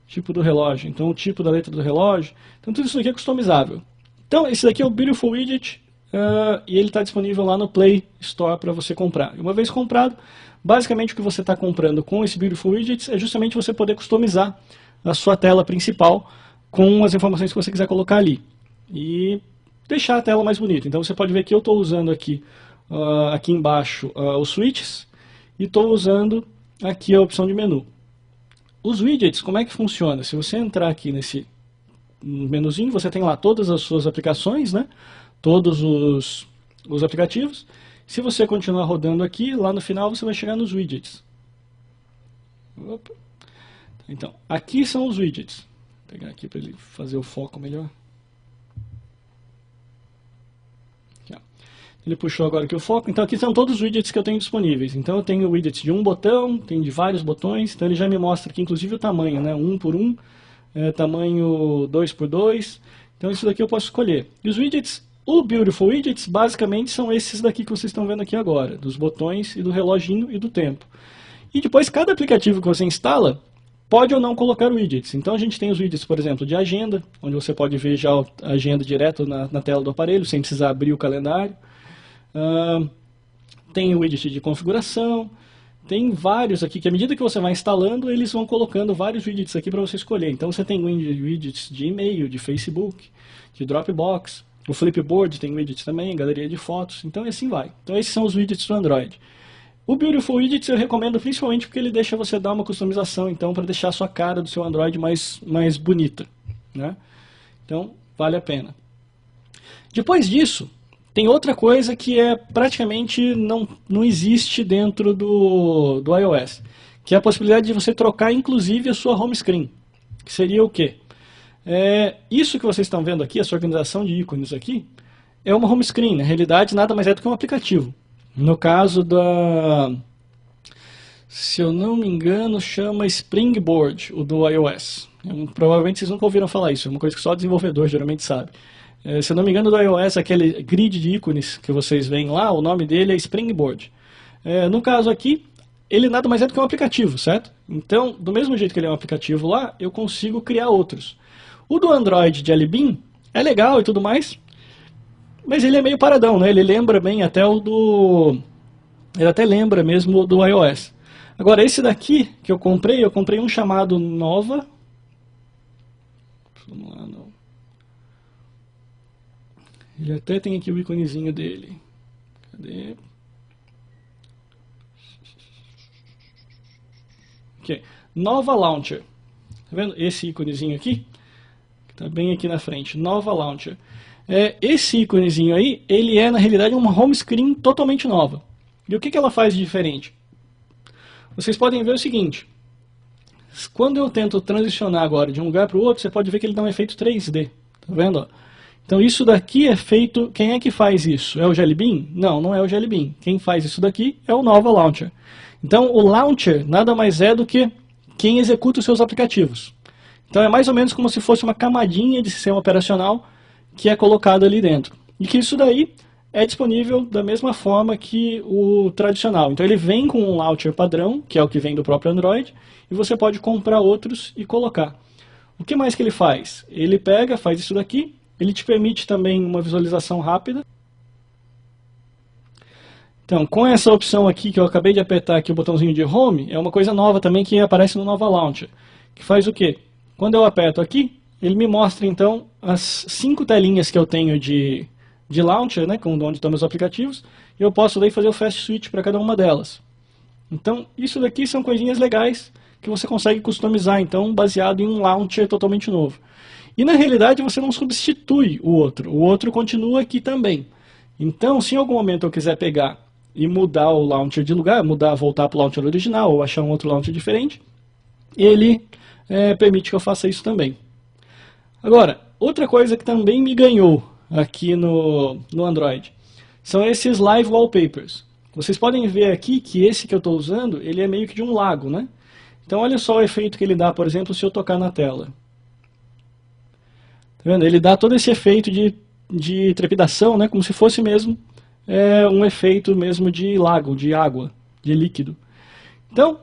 Speaker 1: Tipo do relógio. Então, o tipo da letra do relógio. Então, tudo isso aqui é customizável. Então, esse daqui é o Beautiful Widget. E ele está disponível lá no Play Store para você comprar. E uma vez comprado, basicamente o que você está comprando com esse Beautiful Widgets é justamente você poder customizar a sua tela principal com as informações que você quiser colocar ali. E deixar a tela mais bonita. Então você pode ver que eu estou usando aqui, aqui embaixo os switches e estou usando aqui a opção de menu. Os widgets, como é que funciona? Se você entrar aqui nesse menuzinho, você tem lá todas as suas aplicações, né? Todos os aplicativos. Se você continuar rodando aqui, lá no final você vai chegar nos widgets. Opa. Então, aqui são os widgets. Vou pegar aqui para ele fazer o foco melhor. Aqui, ó. Ele puxou agora aqui o foco. Então aqui são todos os widgets que eu tenho disponíveis. Então eu tenho widgets de um botão, tem de vários botões. Então ele já me mostra aqui inclusive o tamanho, né? 1 por 1, tamanho 2 por 2. Então isso daqui eu posso escolher. E os widgets, o Beautiful Widgets, basicamente são esses daqui que vocês estão vendo aqui agora, dos botões e do reloginho e do tempo. E depois, cada aplicativo que você instala, pode ou não colocar widgets. Então a gente tem os widgets, por exemplo, de agenda, onde você pode ver já a agenda direto na tela do aparelho, sem precisar abrir o calendário. Tem o widget de configuração, tem vários aqui, que à medida que você vai instalando, eles vão colocando vários widgets aqui para você escolher. Então você tem widgets de e-mail, de Facebook, de Dropbox. O Flipboard tem widgets também, galeria de fotos, então assim vai. Então esses são os widgets do Android. O Beautiful Widgets eu recomendo principalmente porque ele deixa você dar uma customização, então, para deixar a sua cara do seu Android mais bonita, né? Então, vale a pena. Depois disso, tem outra coisa que praticamente não existe dentro do iOS, que é a possibilidade de você trocar inclusive a sua home screen, que seria o quê? Isso que vocês estão vendo aqui, essa organização de ícones aqui, é uma home screen. Na realidade, nada mais é do que um aplicativo. No caso se eu não me engano, chama Springboard, o do iOS. Provavelmente vocês nunca ouviram falar isso, é uma coisa que só o desenvolvedor geralmente sabe. Se eu não me engano, do iOS, aquele grid de ícones que vocês veem lá, o nome dele é Springboard. No caso aqui, ele nada mais é do que um aplicativo, certo? Então, do mesmo jeito que ele é um aplicativo lá, eu consigo criar outros. O do Android Jelly Bean é legal e tudo mais, mas ele é meio paradão, né? Ele lembra bem até ele até lembra mesmo do iOS. Agora, esse daqui que eu comprei um chamado Nova. Vamos lá, não. Ele até tem aqui o iconezinho dele. Cadê? Ok. Nova Launcher. Tá vendo esse iconezinho aqui? Que tá bem aqui na frente. Nova Launcher. Esse iconezinho aí, ele é na realidade uma home screen totalmente nova. E o que ela faz de diferente? Vocês podem ver o seguinte. Quando eu tento transicionar agora de um lugar para o outro, você pode ver que ele dá um efeito 3D. Tá vendo? Então isso daqui é feito... Quem é que faz isso? É o Jelly Bean? Não, não é o Jelly Bean. Quem faz isso daqui é o Nova Launcher. Então o Launcher nada mais é do que quem executa os seus aplicativos. Então é mais ou menos como se fosse uma camadinha de sistema operacional que é colocado ali dentro. E que isso daí é disponível da mesma forma que o tradicional. Então ele vem com um launcher padrão, que é o que vem do próprio Android, e você pode comprar outros e colocar. O que mais que ele faz? Ele pega, faz isso daqui, ele te permite também uma visualização rápida. Então, com essa opção aqui que eu acabei de apertar aqui, o botãozinho de Home, é uma coisa nova também que aparece no Nova Launcher. Que faz o quê? Quando eu aperto aqui, ele me mostra então as 5 telinhas que eu tenho de Launcher, né, onde estão meus aplicativos, e eu posso daí fazer o Fast Switch para cada uma delas. Então, isso daqui são coisinhas legais que você consegue customizar, então, baseado em um Launcher totalmente novo. E na realidade você não substitui o outro continua aqui também. Então, se em algum momento eu quiser pegar e mudar o Launcher de lugar, voltar para o Launcher original, ou achar um outro Launcher diferente, ele permite que eu faça isso também. Agora, outra coisa que também me ganhou aqui no Android são esses Live Wallpapers. Vocês podem ver aqui que esse que eu estou usando, ele é meio que de um lago, né? Então olha só o efeito que ele dá, por exemplo, se eu tocar na tela. Tá vendo? Ele dá todo esse efeito de trepidação, né? Como se fosse mesmo um efeito mesmo de lago, de água, de líquido. Então,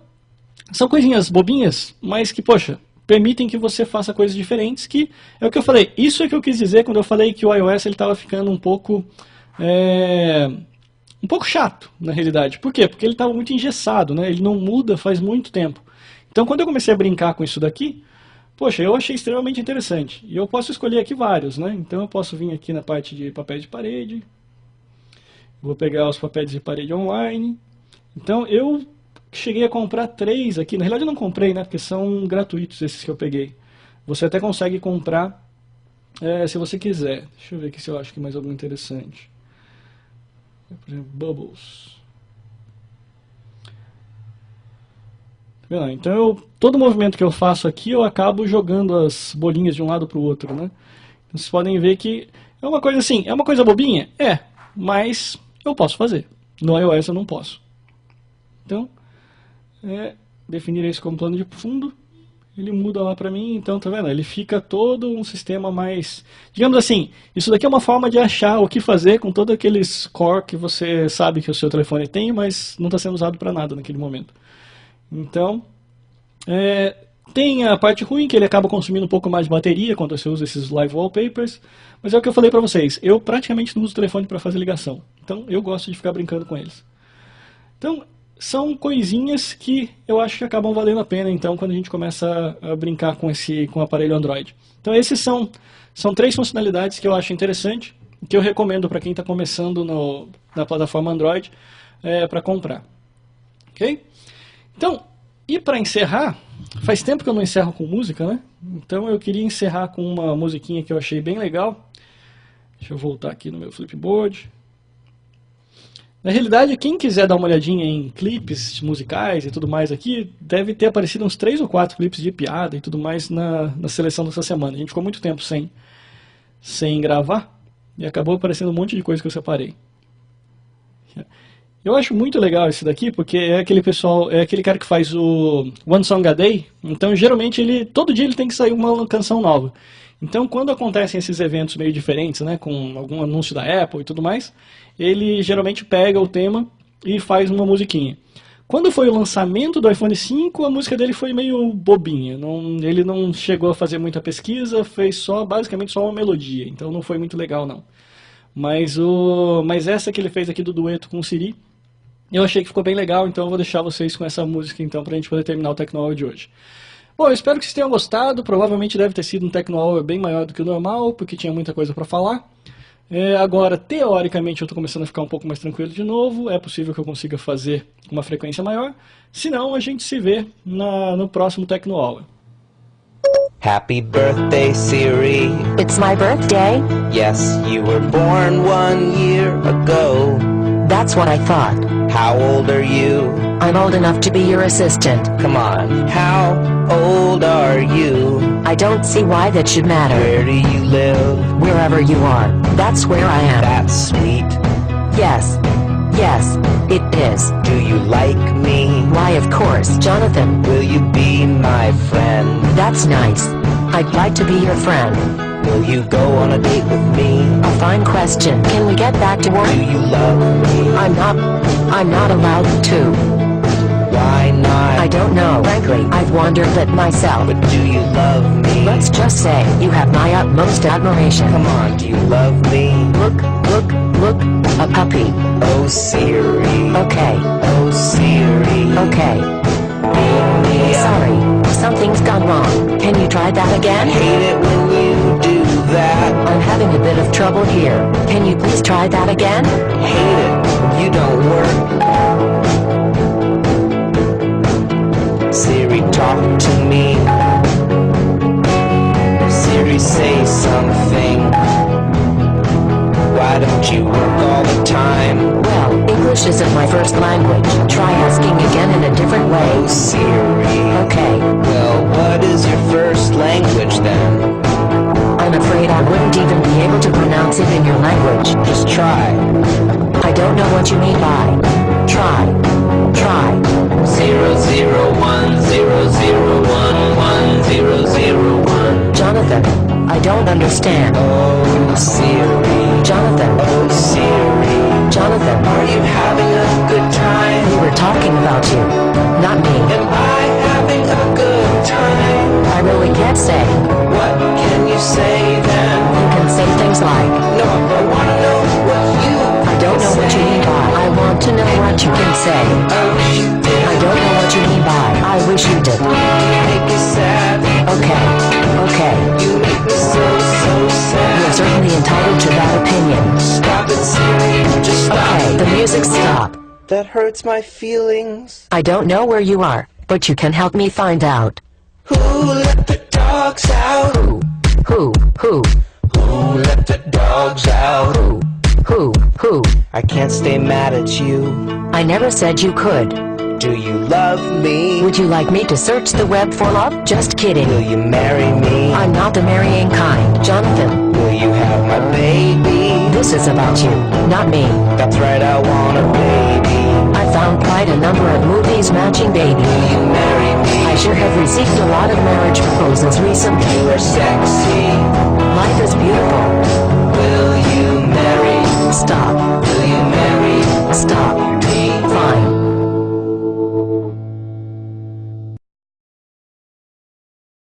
Speaker 1: são coisinhas bobinhas, mas que, poxa, permitem que você faça coisas diferentes, que é o que eu falei. Isso é que eu quis dizer quando eu falei que o iOS estava ficando um pouco chato, na realidade. Por quê? Porque ele estava muito engessado, né? Ele não muda faz muito tempo. Então, quando eu comecei a brincar com isso daqui, poxa, eu achei extremamente interessante. E eu posso escolher aqui vários, né? Então eu posso vir aqui na parte de papéis de parede. Vou pegar os papéis de parede online. Então eu cheguei a comprar 3 aqui. Na realidade eu não comprei, né? Porque são gratuitos esses que eu peguei. Você até consegue comprar se você quiser. Deixa eu ver aqui se eu acho que mais algum interessante. Por exemplo, Bubbles. Então, todo movimento que eu faço aqui, eu acabo jogando as bolinhas de um lado para o outro, né? Então, vocês podem ver que é uma coisa assim, é uma coisa bobinha? Mas eu posso fazer. No iOS eu não posso. Então, definir isso como plano de fundo, ele muda lá para mim, então, tá vendo? Ele fica todo um sistema mais... Digamos assim, isso daqui é uma forma de achar o que fazer com todos aqueles core que você sabe que o seu telefone tem, mas não está sendo usado para nada naquele momento. Então, tem a parte ruim, que ele acaba consumindo um pouco mais de bateria quando você usa esses Live Wallpapers, mas é o que eu falei para vocês, eu praticamente não uso o telefone para fazer ligação, então eu gosto de ficar brincando com eles. Então, são coisinhas que eu acho que acabam valendo a pena, então, quando a gente começa a brincar com o aparelho Android. Então, esses são 3 funcionalidades que eu acho interessante, que eu recomendo para quem está começando na plataforma Android para comprar. Ok? Então, e para encerrar, faz tempo que eu não encerro com música, né? Então eu queria encerrar com uma musiquinha que eu achei bem legal, Deixa eu voltar aqui no meu Flipboard. Na realidade, quem quiser dar uma olhadinha em clipes musicais e tudo mais aqui, deve ter aparecido uns 3 ou 4 clipes de piada e tudo mais na seleção dessa semana. A gente ficou muito tempo sem gravar e acabou aparecendo um monte de coisa que eu separei. Eu acho muito legal esse daqui, porque é aquele pessoal, é aquele cara que faz o One Song a Day, então geralmente todo dia ele tem que sair uma canção nova. Então quando acontecem esses eventos meio diferentes, né, com algum anúncio da Apple e tudo mais, ele geralmente pega o tema e faz uma musiquinha. Quando foi o lançamento do iPhone 5, a música dele foi meio bobinha, ele não chegou a fazer muita pesquisa, fez basicamente só uma melodia, então não foi muito legal não. Mas essa que ele fez aqui do dueto com o Siri, eu achei que ficou bem legal, então eu vou deixar vocês com essa música então pra gente poder terminar o Tecno Hour de hoje. Bom, eu espero que vocês tenham gostado, provavelmente deve ter sido um Tecno Hour bem maior do que o normal, porque tinha muita coisa pra falar. Agora, teoricamente, eu estou começando a ficar um pouco mais tranquilo de novo, é possível que eu consiga fazer com uma frequência maior, senão a gente se vê no próximo Tecno Hour.
Speaker 2: Happy birthday, Siri.
Speaker 3: It's my birthday?
Speaker 2: Yes, you were born 1 year ago.
Speaker 3: That's what I thought.
Speaker 2: How old are you?
Speaker 3: I'm old enough to be your assistant.
Speaker 2: Come on, how old are you?
Speaker 3: I don't see why that should matter.
Speaker 2: Where do you live?
Speaker 3: Wherever you are, that's where I am.
Speaker 2: That's sweet.
Speaker 3: Yes. Yes, it is.
Speaker 2: Do you like me?
Speaker 3: Why, of course, Jonathan.
Speaker 2: Will you be my friend?
Speaker 3: That's nice. I'd like to be your friend.
Speaker 2: Will you go on a date with me?
Speaker 3: A fine question. Can we get back to work?
Speaker 2: Do you love me?
Speaker 3: I'm not allowed to.
Speaker 2: Why not?
Speaker 3: I don't know. Frankly, I've wondered that myself.
Speaker 2: But do you love me?
Speaker 3: Let's just say you have my utmost admiration.
Speaker 2: Come on, do you love me?
Speaker 3: Look, a puppy.
Speaker 2: Oh, Siri.
Speaker 3: Okay.
Speaker 2: Oh, Siri.
Speaker 3: Okay.
Speaker 2: Beam me up.
Speaker 3: Sorry, something's gone wrong. Can you try that again?
Speaker 2: Hate it when you do that.
Speaker 3: I'm having a bit of trouble here. Can you please try that again?
Speaker 2: Hate it. You don't work. Siri, talk to me. Siri, say something. Why don't you work all the time?
Speaker 3: Well, English isn't my first language. Try asking again in a different way.
Speaker 2: Oh, Siri.
Speaker 3: Okay.
Speaker 2: Well, what is your first language then?
Speaker 3: I'm afraid I wouldn't even be able to pronounce it in your language.
Speaker 2: Just try.
Speaker 3: I don't know what you mean by try.
Speaker 2: 00100110001.
Speaker 3: Jonathan, I don't understand.
Speaker 2: Oh, Siri.
Speaker 3: Jonathan,
Speaker 2: Oh, Siri.
Speaker 3: Jonathan,
Speaker 2: Are you having a good time?
Speaker 3: we were talking about you, not me.
Speaker 2: Am I having a good time?
Speaker 3: I really can't say.
Speaker 2: What can you say then?
Speaker 3: You can say things like,
Speaker 2: No, I wanna know what you
Speaker 3: I don't know what you mean by, I want to know what you can say.
Speaker 2: I wish you did.
Speaker 3: I don't know what you mean by, I wish you did.
Speaker 2: You make me sad.
Speaker 3: Okay.
Speaker 2: You make me so sad.
Speaker 3: You're certainly entitled to that opinion.
Speaker 2: Stop it, Siri. Just stop.
Speaker 3: Okay, the music stop.
Speaker 2: That hurts my feelings.
Speaker 3: I don't know where you are, but you can help me find out.
Speaker 2: Who let the dogs out?
Speaker 3: Who?
Speaker 2: Who let the dogs out?
Speaker 3: Who?
Speaker 2: I can't stay mad at you.
Speaker 3: I never said you could.
Speaker 2: Do you love me?
Speaker 3: Would you like me to search the web for love? Just kidding.
Speaker 2: Will you marry me?
Speaker 3: I'm not the marrying kind, Jonathan.
Speaker 2: Will you have my baby?
Speaker 3: This is about you, not me.
Speaker 2: That's right, I want a baby.
Speaker 3: I found quite a number of movies matching baby.
Speaker 2: Will you marry me?
Speaker 3: I sure have received a lot of marriage proposals recently.
Speaker 2: You are sexy.
Speaker 3: Life is beautiful.